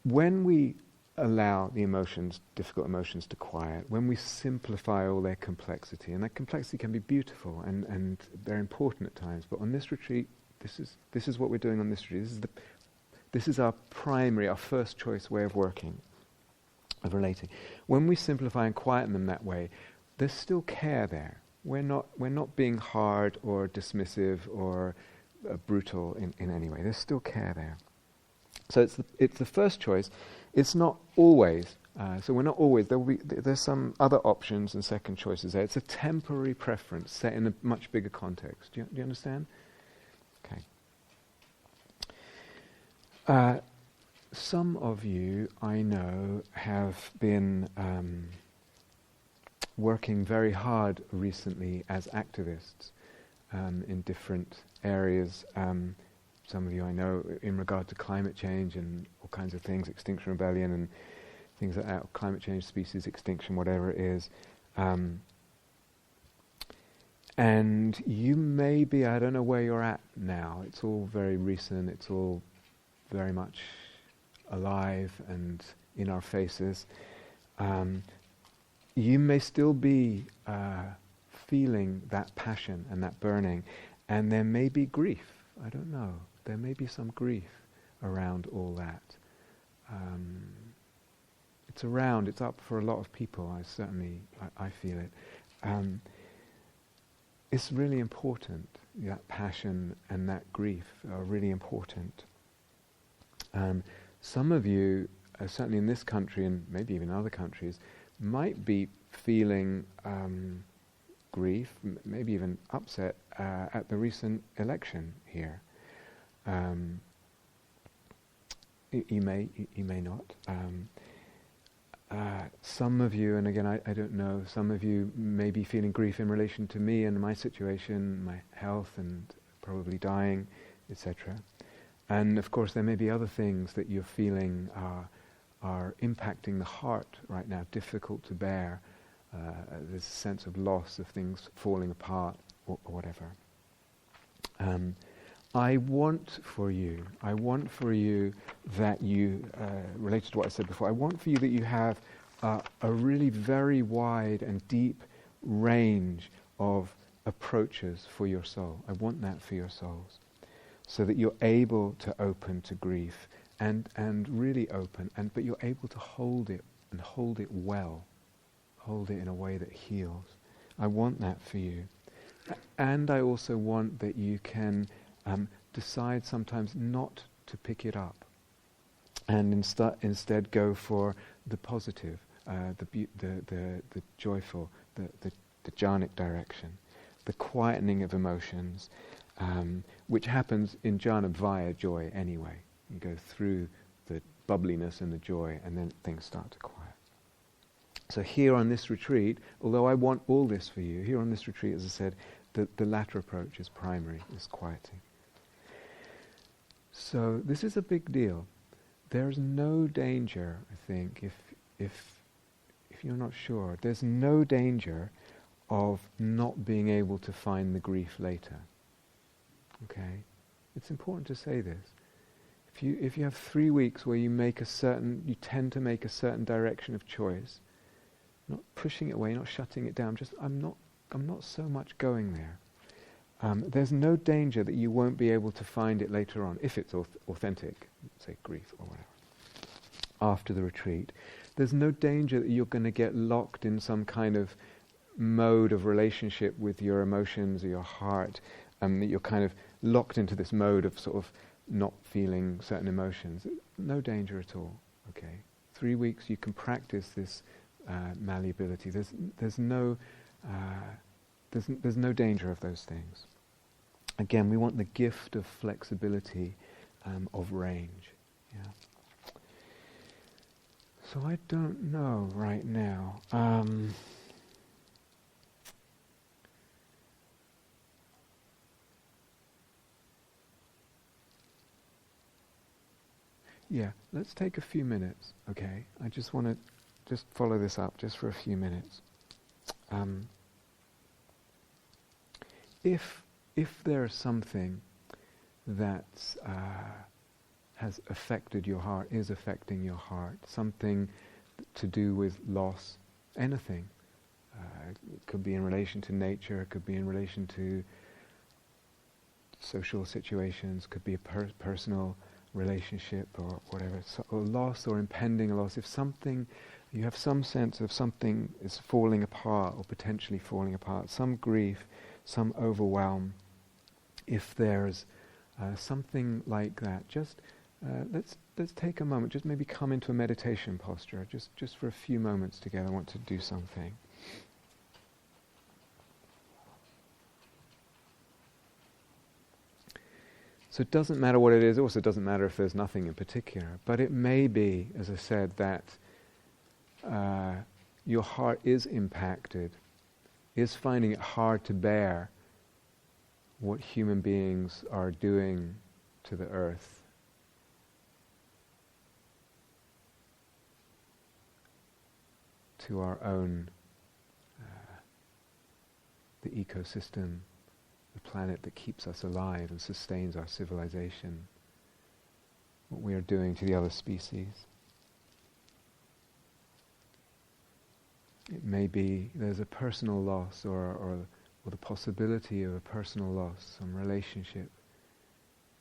When we allow the emotions, difficult emotions, to quiet, when we simplify all their complexity, and that complexity can be beautiful and very important at times, but on this retreat, this is what we're doing on this retreat. This is our primary, our first choice way of working, of relating. When we simplify and quieten them that way, there's still care there. We're not being hard or dismissive or brutal in any way. There's still care there. So it's the first choice. It's not always. So we're not always. There's some other options and second choices there. It's a temporary preference set in a much bigger context. Do you understand? Okay. Some of you, I know, have been working very hard recently as activists in different areas. Some of you I know in regard to climate change and all kinds of things, Extinction Rebellion and things like that, climate change, species extinction, whatever it is. And you may be, I don't know where you're at now, it's all very recent, it's all very much alive and in our faces. You may still be feeling that passion and that burning, and there may be grief, I don't know. There may be some grief around all that. It's around, it's up for a lot of people, I feel it. It's really important, that passion and that grief are really important. Some of you, certainly in this country and maybe even other countries, might be feeling grief, maybe even upset at the recent election here. You may not. some of you, and again I don't know, some of you may be feeling grief in relation to me and my situation, my health and probably dying, etc. And of course there may be other things that you're feeling are impacting the heart right now, difficult to bear. There's a sense of loss, of things falling apart or whatever. I want for you that you, related to what I said before, I want for you that you have a really very wide and deep range of approaches for your soul. I want that for your souls, so that you're able to open to grief and really open, but you're able to hold it and hold it well, hold it in a way that heals. I want that for you. And I also want that you can decide sometimes not to pick it up, and instead go for the positive, the joyful, the jhanic direction, the quietening of emotions, which happens in jhana via joy anyway. You go through the bubbliness and the joy, and then things start to quiet. So here on this retreat, although I want all this for you, here on this retreat, as I said, the latter approach is primary, is quieting. So this is a big deal. There's no danger, I think, if you're not sure, there's no danger of not being able to find the grief later. Okay? It's important to say this. If you have 3 weeks where you tend to make a certain direction of choice, not pushing it away, not shutting it down, just I'm not so much going there. There's no danger that you won't be able to find it later on, if it's authentic, say grief or whatever, after the retreat. There's no danger that you're going to get locked in some kind of mode of relationship with your emotions or your heart, that you're kind of locked into this mode of sort of not feeling certain emotions. No danger at all, okay? 3 weeks you can practice this malleability. There's no danger of those things. Again, we want the gift of flexibility, of range. Yeah. So I don't know right now. Yeah, let's take a few minutes, okay? I just want to just follow this up just for a few minutes. If there's something that has affected your heart, is affecting your heart, something to do with loss, anything, it could be in relation to nature, it could be in relation to social situations, could be a personal relationship or whatever, or loss or impending loss. If something, you have some sense of something is falling apart or potentially falling apart, some grief, some overwhelm, if there's something like that, just let's take a moment, just maybe come into a meditation posture, just for a few moments together. I want to do something. So it doesn't matter what it is, also it doesn't matter if there's nothing in particular, but it may be, as I said, that your heart is impacted, is finding it hard to bear what human beings are doing to the earth. To our own, the ecosystem, the planet that keeps us alive and sustains our civilization, what we are doing to the other species. It may be there's a personal loss or the possibility of a personal loss, some relationship,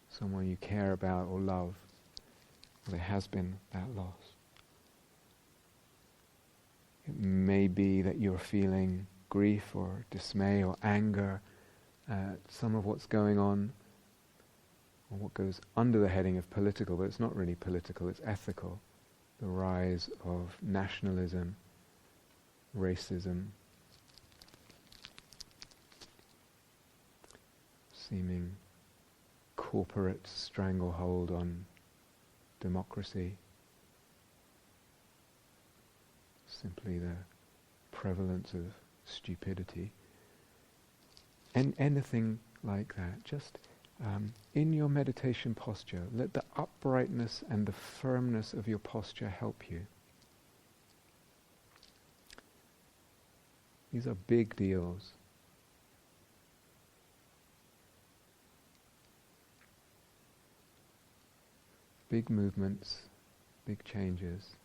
someone you care about or love, or there has been that loss. It may be that you're feeling grief or dismay or anger at some of what's going on, or what goes under the heading of political, but it's not really political, it's ethical. The rise of nationalism, racism, seeming corporate stranglehold on democracy. simply the prevalence of stupidity. And anything like that. Just in your meditation posture, let the uprightness and the firmness of your posture help you. These are big deals. Big movements, big changes,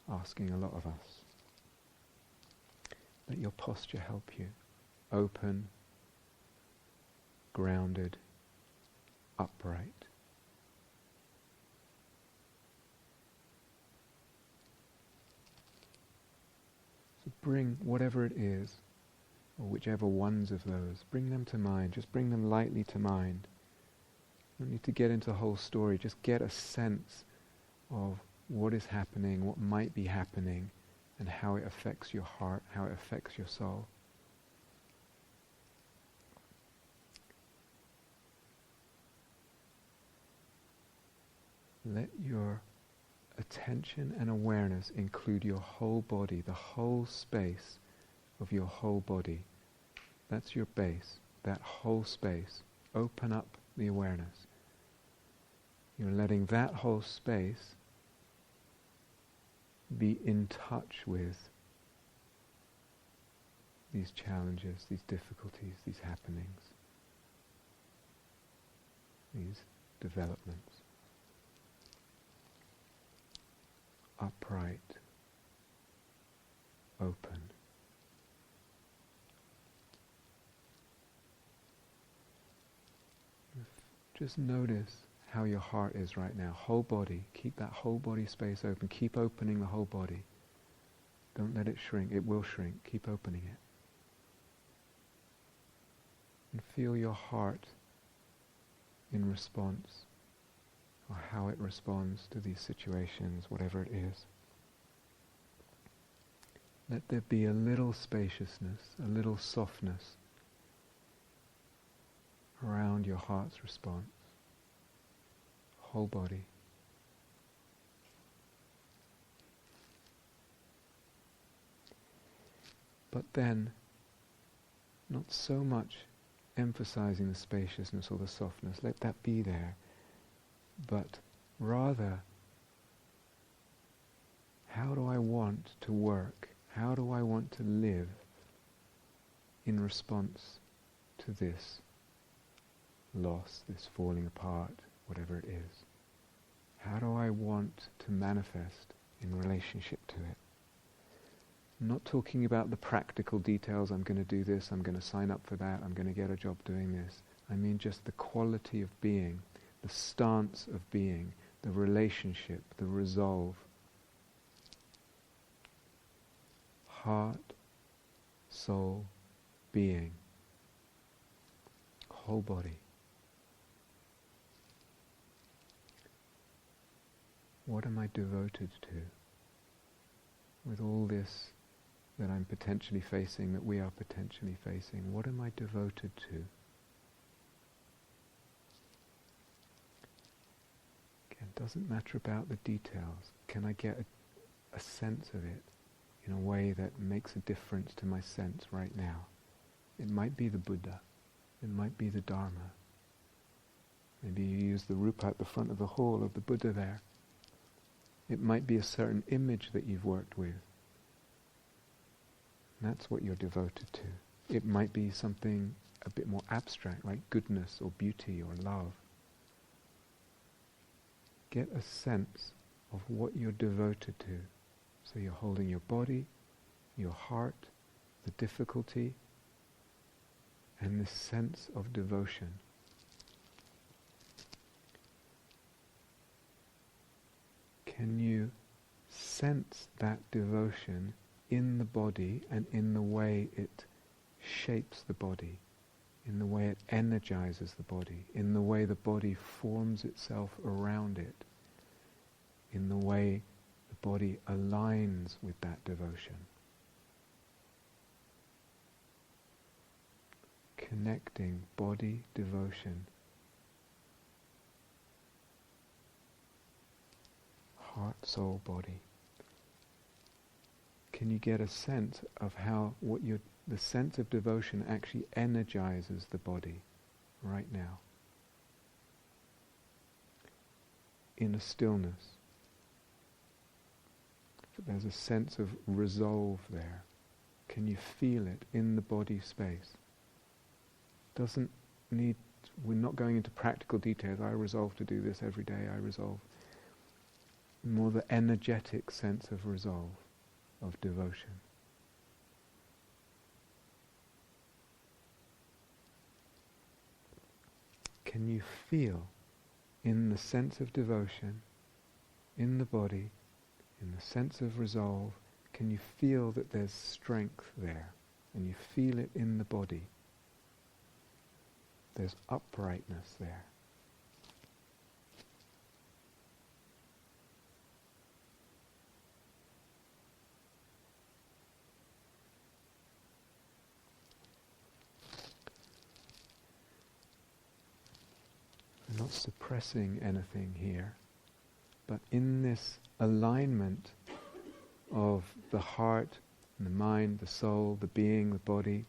asking a lot of us. Let your posture help you. Open, grounded, upright. So bring whatever it is, or whichever ones of those, bring them to mind. Just bring them lightly to mind. You don't need to get into the whole story. Just get a sense of what is happening, what might be happening, and how it affects your heart, how it affects your soul. Let your attention and awareness include your whole body, the whole space of your whole body. That's your base, that whole space. Open up the awareness. You're letting that whole space be in touch with these challenges, these difficulties, these happenings, these developments. Upright, open. Just notice how your heart is right now. Whole body. Keep that whole body space open. Keep opening the whole body. Don't let it shrink. It will shrink. Keep opening it. And feel your heart in response, or how it responds to these situations, whatever it is. Let there be a little spaciousness, a little softness around your heart's response. Whole body. But then, not so much emphasizing the spaciousness or the softness, let that be there, but rather, how do I want to work? How do I want to live in response to this loss, this falling apart, whatever it is? How do I want to manifest in relationship to it? I'm not talking about the practical details, I'm going to do this, I'm going to sign up for that, I'm going to get a job doing this. I mean just the quality of being, the stance of being, the relationship, the resolve. Heart, soul, being. Whole body. What am I devoted to? With all this that I'm potentially facing, that we are potentially facing, what am I devoted to? Again, doesn't matter about the details. Can I get a sense of it in a way that makes a difference to my sense right now? It might be the Buddha. It might be the Dharma. Maybe you use the rupa at the front of the hall of the Buddha there. It might be a certain image that you've worked with. That's what you're devoted to. It might be something a bit more abstract, like goodness or beauty or love. Get a sense of what you're devoted to. So you're holding your body, your heart, the difficulty, and this sense of devotion. Can you sense that devotion in the body and in the way it shapes the body, in the way it energizes the body, in the way the body forms itself around it, in the way the body aligns with that devotion? Connecting body, devotion, heart, soul, body. can you get a sense of how the sense of devotion actually energizes the body right now? In a stillness. So there's a sense of resolve there. Can you feel it in the body space? Doesn't need, we're not going into practical details. I resolve to do this every day, I resolve. More the energetic sense of resolve, of devotion. Can you feel in the sense of devotion, in the body, in the sense of resolve, can you feel that there's strength there? And you feel it in the body. There's uprightness there. I'm not suppressing anything here, but in this alignment of the heart and the mind, the soul, the being, the body,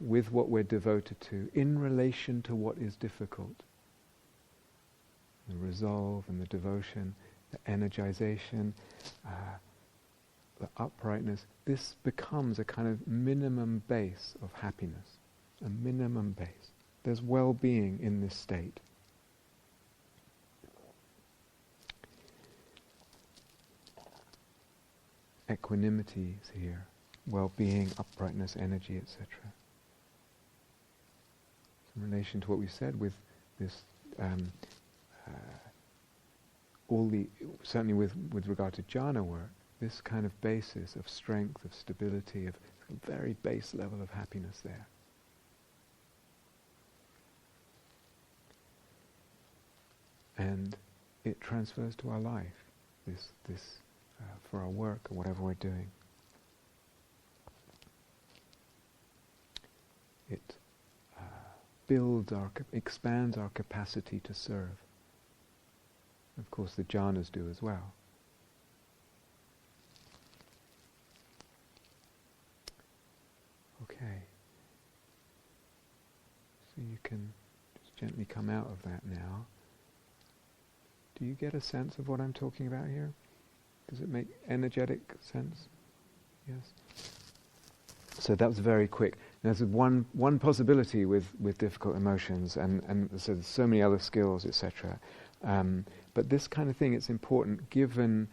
with what we're devoted to, in relation to what is difficult. The resolve and the devotion, the energization, the uprightness, this becomes a kind of minimum base of happiness, a minimum base. There's well-being in this state. Equanimity is here, well-being, uprightness, energy, etc. In relation to what we said with this, certainly with regard to jhana work, this kind of basis of strength, of stability, of a very base level of happiness there. And it transfers to our life, this for our work or whatever we're doing. It expands our capacity to serve. Of course, the jhanas do as well. Okay. So you can just gently come out of that now. Do you get a sense of what I'm talking about here? Does it make energetic sense? Yes. So that was very quick. There's one possibility with difficult emotions, and so there's so many other skills, etc. But this kind of thing, it's important, given,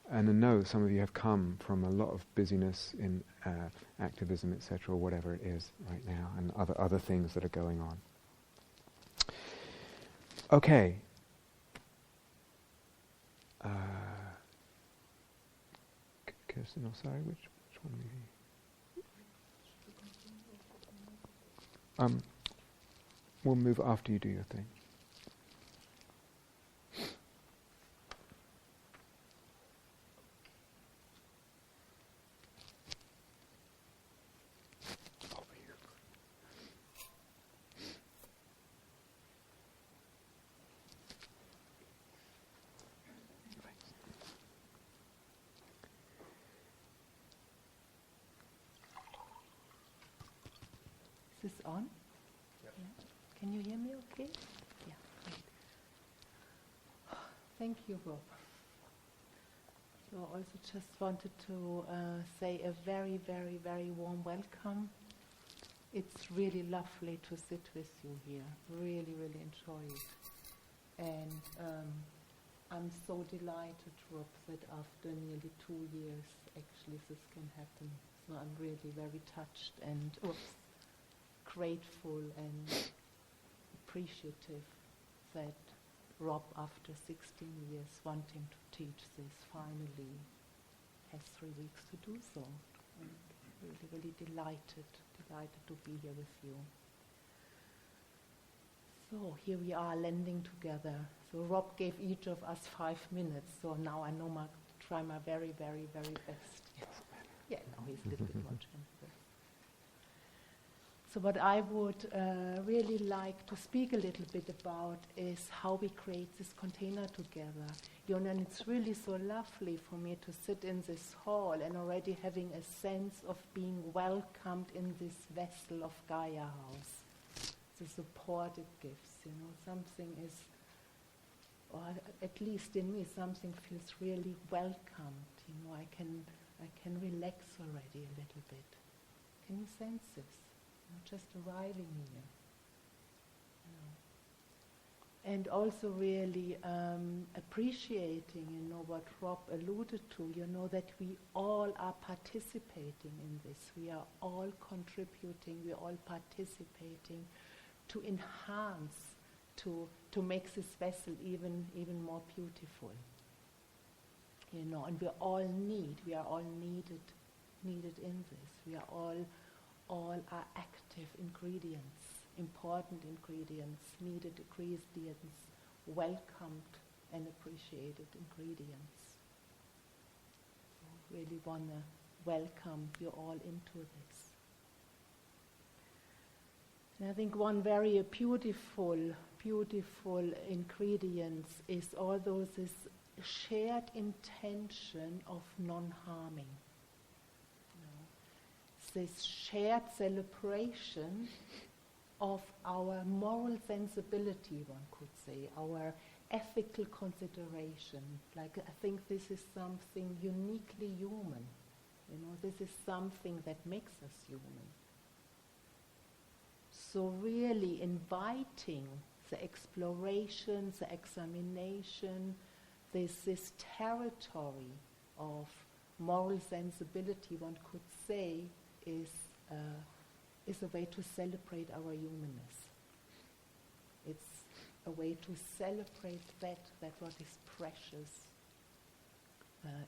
and I know some of you have come from a lot of busyness in activism, etc., or whatever it is right now, and other things that are going on. Okay. Kirsten, oh, sorry, which one were you? We'll move after you do your thing. Is this on? Yep. Yeah. Can you hear me okay? Yeah, great. Thank you, Rob. So I also just wanted to say a very, very, very warm welcome. It's really lovely to sit with you here. Really, really enjoy it. And I'm so delighted, Rob, that after nearly 2 years, actually this can happen. So I'm really very touched and grateful and appreciative that Rob, after 16 years wanting to teach this, finally has 3 weeks to do so. And really, really delighted to be here with you. So here we are landing together. So Rob gave each of us 5 minutes, so now I know try my very, very, very best. Yeah, now he's a little bit more gentle. So what I would really like to speak a little bit about is how we create this container together You know, and it's really so lovely for me to sit in this hall and already having a sense of being welcomed in this vessel of Gaia House. The support it gives, you know, something is, or at least in me, something feels really welcomed. You know, I can relax already a little bit. Can you sense this? You know, just arriving here. You know. And also really appreciating, you know, what Rob alluded to, you know, that we all are participating in this. We are all contributing, we are all participating to enhance, to make this vessel even more beautiful. You know, and we are all needed in this. We are all are active ingredients, important ingredients, needed ingredients, welcomed and appreciated ingredients. So really want to welcome you all into this. And I think one very beautiful ingredient is although this shared intention of non-harming. You know, this shared celebration of our moral sensibility, one could say, our ethical consideration. Like, I think this is something uniquely human. You know, this is something that makes us human. So really inviting the exploration, the examination, this territory of moral sensibility, one could say, is a way to celebrate our humanness. It's a way to celebrate that what is precious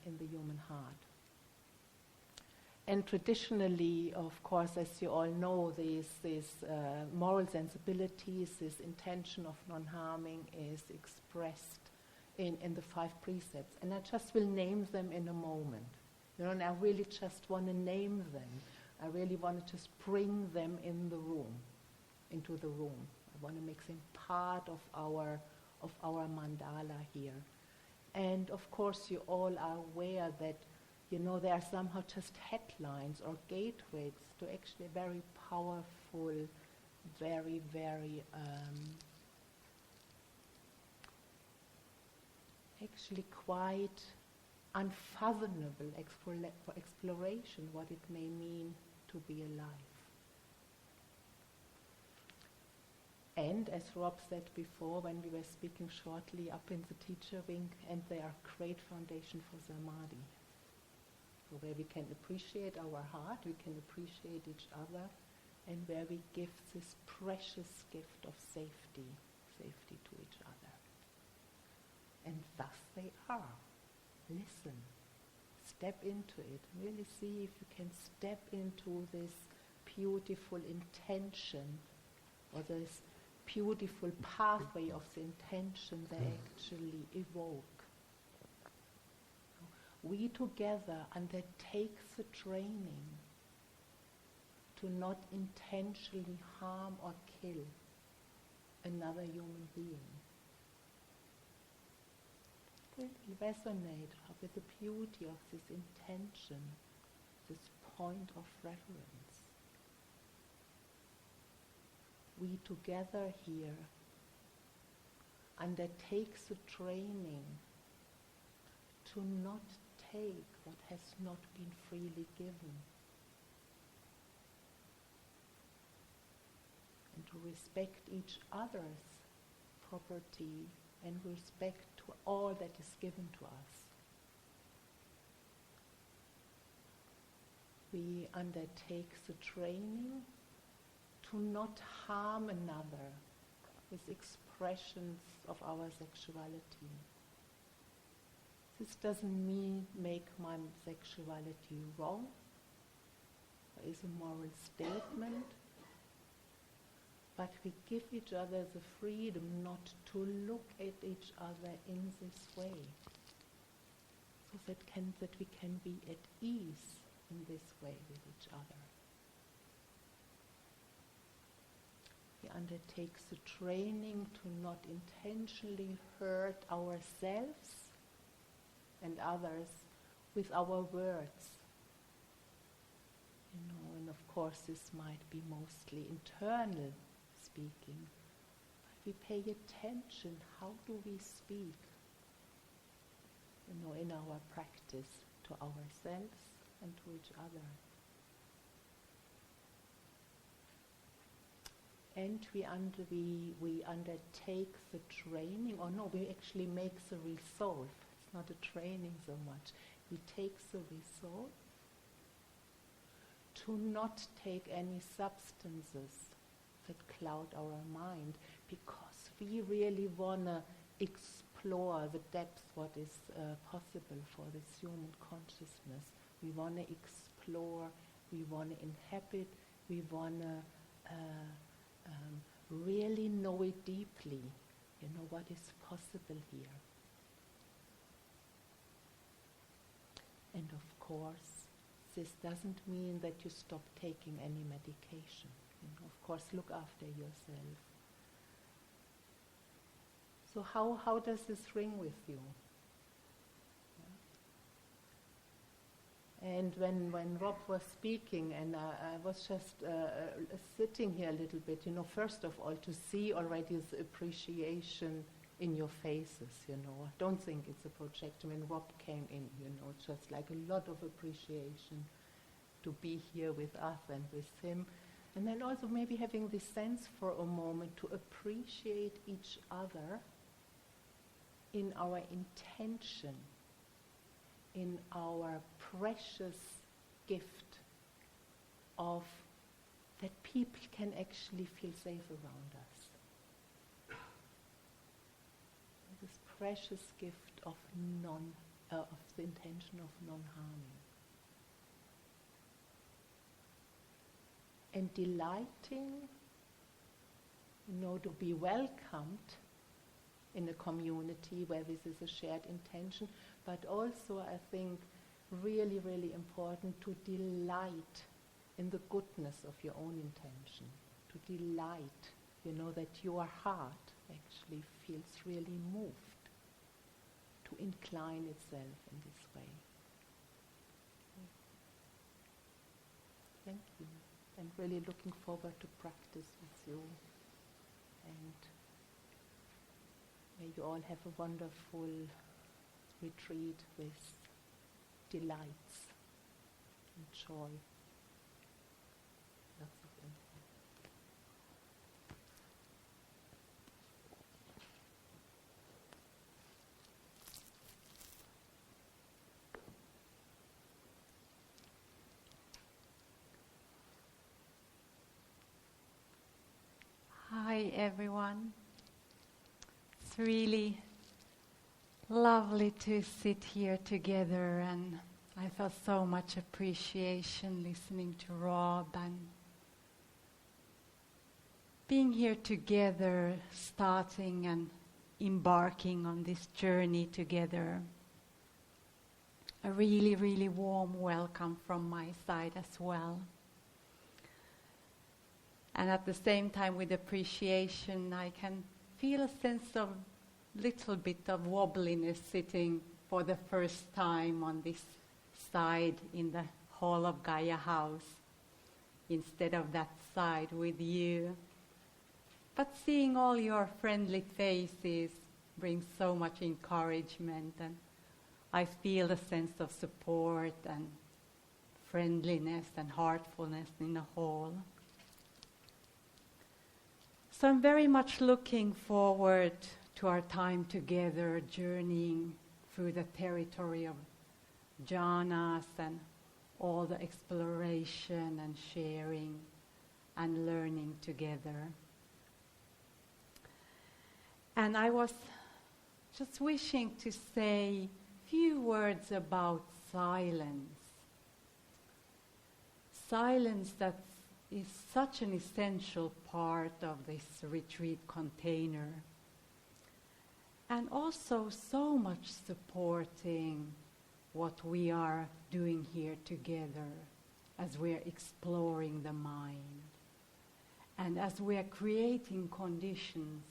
in the human heart. And traditionally, of course, as you all know, these moral sensibilities, this intention of non-harming is expressed in the 5 precepts. And I just will name them in a moment. You know, and I really just want to name them. I really want to just bring them into the room. I want to make them part of our mandala here. And of course, you all are aware that, you know, they are somehow just headlines or gateways to actually very powerful, very, very actually quite unfathomable exploration what it may mean to be alive. And as Rob said before when we were speaking shortly up in the teacher wing, and they are great foundation for Samadhi. So where we can appreciate our heart, we can appreciate each other, and where we give this precious gift of safety to each other. And thus they are. Listen, step into it, really see if you can step into this beautiful intention or this beautiful pathway of the intention they actually evoke. We together undertake the training to not intentionally harm or kill another human being. Really resonate with the beauty of this intention, this point of reference. We together here undertake the training to not take what has not been freely given, and to respect each other's property and respect to all that is given to us. We undertake the training to not harm another with expressions of our sexuality. This doesn't mean make my sexuality wrong. It is a moral statement. But we give each other the freedom not to look at each other in this way, so that we can be at ease in this way with each other. We undertake the training to not intentionally hurt ourselves and others with our words. And of course this might be mostly internal speaking. But we pay attention, how do we speak? In our practice to ourselves and to each other. And we undertake the training, we actually make the resolve. It's not a training so much. We take the resolve to not take any substances that cloud our mind, because we really want to explore the depths, what is possible for this human consciousness. We want to explore, we want to inhabit, we want to really know it deeply, what is possible here. And of course, this doesn't mean that you stop taking any medication. Of course, look after yourself. So how does this ring with you? Yeah. And when Rob was speaking, and I was just sitting here a little bit, first of all, to see already the appreciation in your faces, I don't think it's a projection. When Rob came in, just like a lot of appreciation to be here with us and with him. And then also maybe having this sense for a moment to appreciate each other in our intention, in our precious gift of that people can actually feel safe around us. This precious gift of the intention of non-harming. And delighting, to be welcomed in a community where this is a shared intention, but also I think really, really important to delight in the goodness of your own intention, to delight, that your heart actually feels really moved to incline itself in this way. Thank you. And really looking forward to practice with you. And may you all have a wonderful retreat with delights and joy. Lots of insight. Hi everyone. It's really lovely to sit here together, and I felt so much appreciation listening to Rob and being here together, starting and embarking on this journey together. A really, really warm welcome from my side as well. And at the same time, with appreciation, I can feel a sense of little bit of wobbliness sitting for the first time on this side in the hall of Gaia House, instead of that side with you. But seeing all your friendly faces brings so much encouragement, and I feel a sense of support and friendliness and heartfulness in the hall. So I'm very much looking forward to our time together, journeying through the territory of jhanas and all the exploration and sharing and learning together. And I was just wishing to say a few words about silence. Silence that is such an essential part of this retreat container, and also so much supporting what we are doing here together as we are exploring the mind, and as we are creating conditions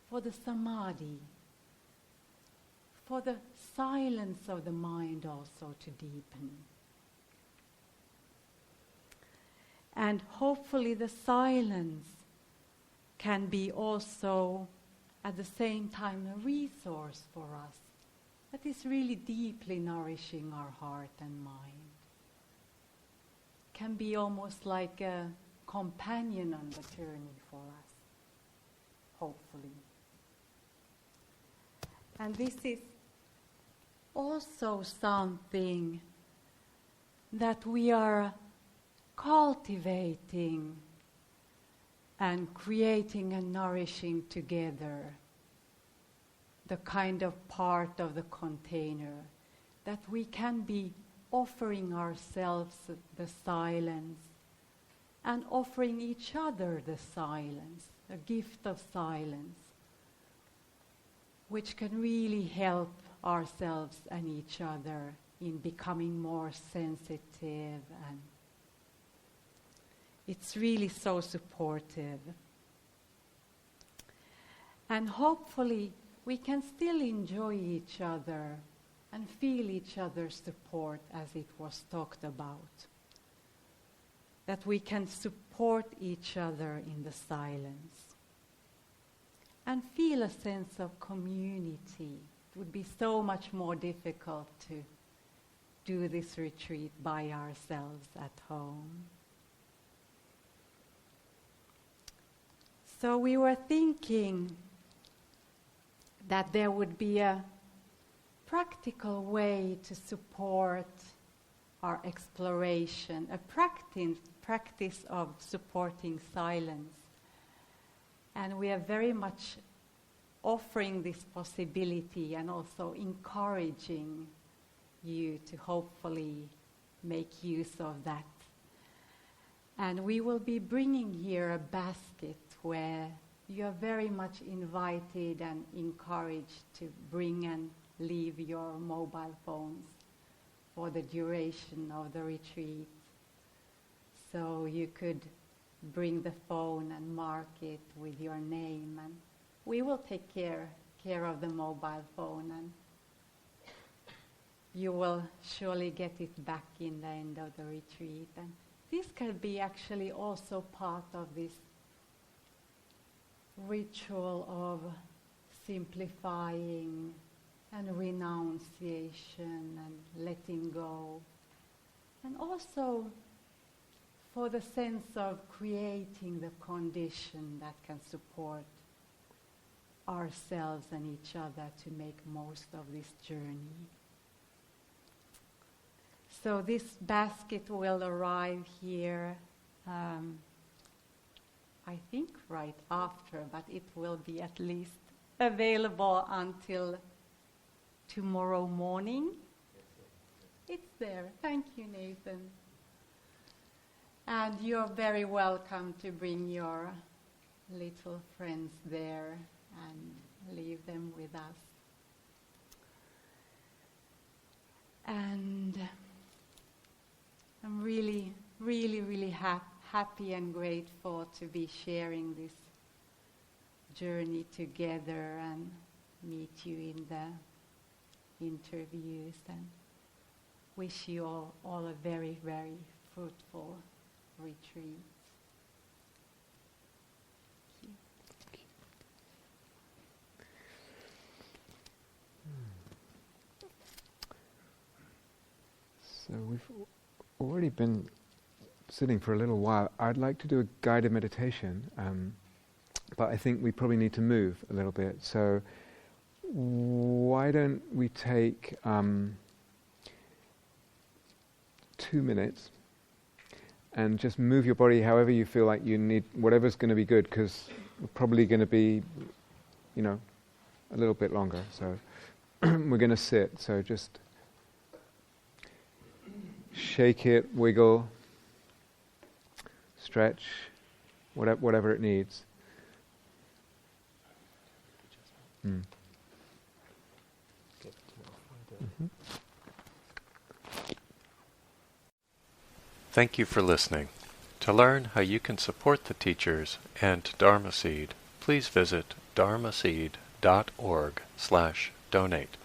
for the samadhi, for the silence of the mind also to deepen. And hopefully the silence can be also at the same time a resource for us that is really deeply nourishing our heart and mind. Can be almost like a companion on the journey for us, hopefully. And this is also something that we are cultivating and creating and nourishing together, the kind of part of the container that we can be offering ourselves the silence and offering each other the silence, a gift of silence, which can really help ourselves and each other in becoming more sensitive, and it's really so supportive. And hopefully we can still enjoy each other and feel each other's support as it was talked about. That we can support each other in the silence and feel a sense of community. It would be so much more difficult to do this retreat by ourselves at home. So we were thinking that there would be a practical way to support our exploration, a practice of supporting silence. And we are very much offering this possibility and also encouraging you to hopefully make use of that. And we will be bringing here a basket where you are very much invited and encouraged to bring and leave your mobile phones for the duration of the retreat. So you could bring the phone and mark it with your name, and we will take care of the mobile phone, and you will surely get it back in the end of the retreat. And this can be actually also part of this ritual of simplifying and renunciation and letting go, and also for the sense of creating the condition that can support ourselves and each other to make most of this journey. So this basket will arrive here, I think right after, but it will be at least available until tomorrow morning. It's there. Thank you, Nathan. And you're very welcome to bring your little friends there and leave them with us. And I'm really, really, really happy and grateful to be sharing this journey together and meet you in the interviews, and wish you all a very, very fruitful retreat. Thank you. So we've already been sitting for a little while. I'd like to do a guided meditation, but I think we probably need to move a little bit. So why don't we take 2 minutes and just move your body however you feel like you need, whatever's going to be good, because we're probably going to be, a little bit longer. So we're going to sit. So just shake it, wiggle, stretch, whatever it needs. Mm-hmm. Thank you for listening. To learn how you can support the teachers and Dharma Seed, please visit dharmaseed.org/donate.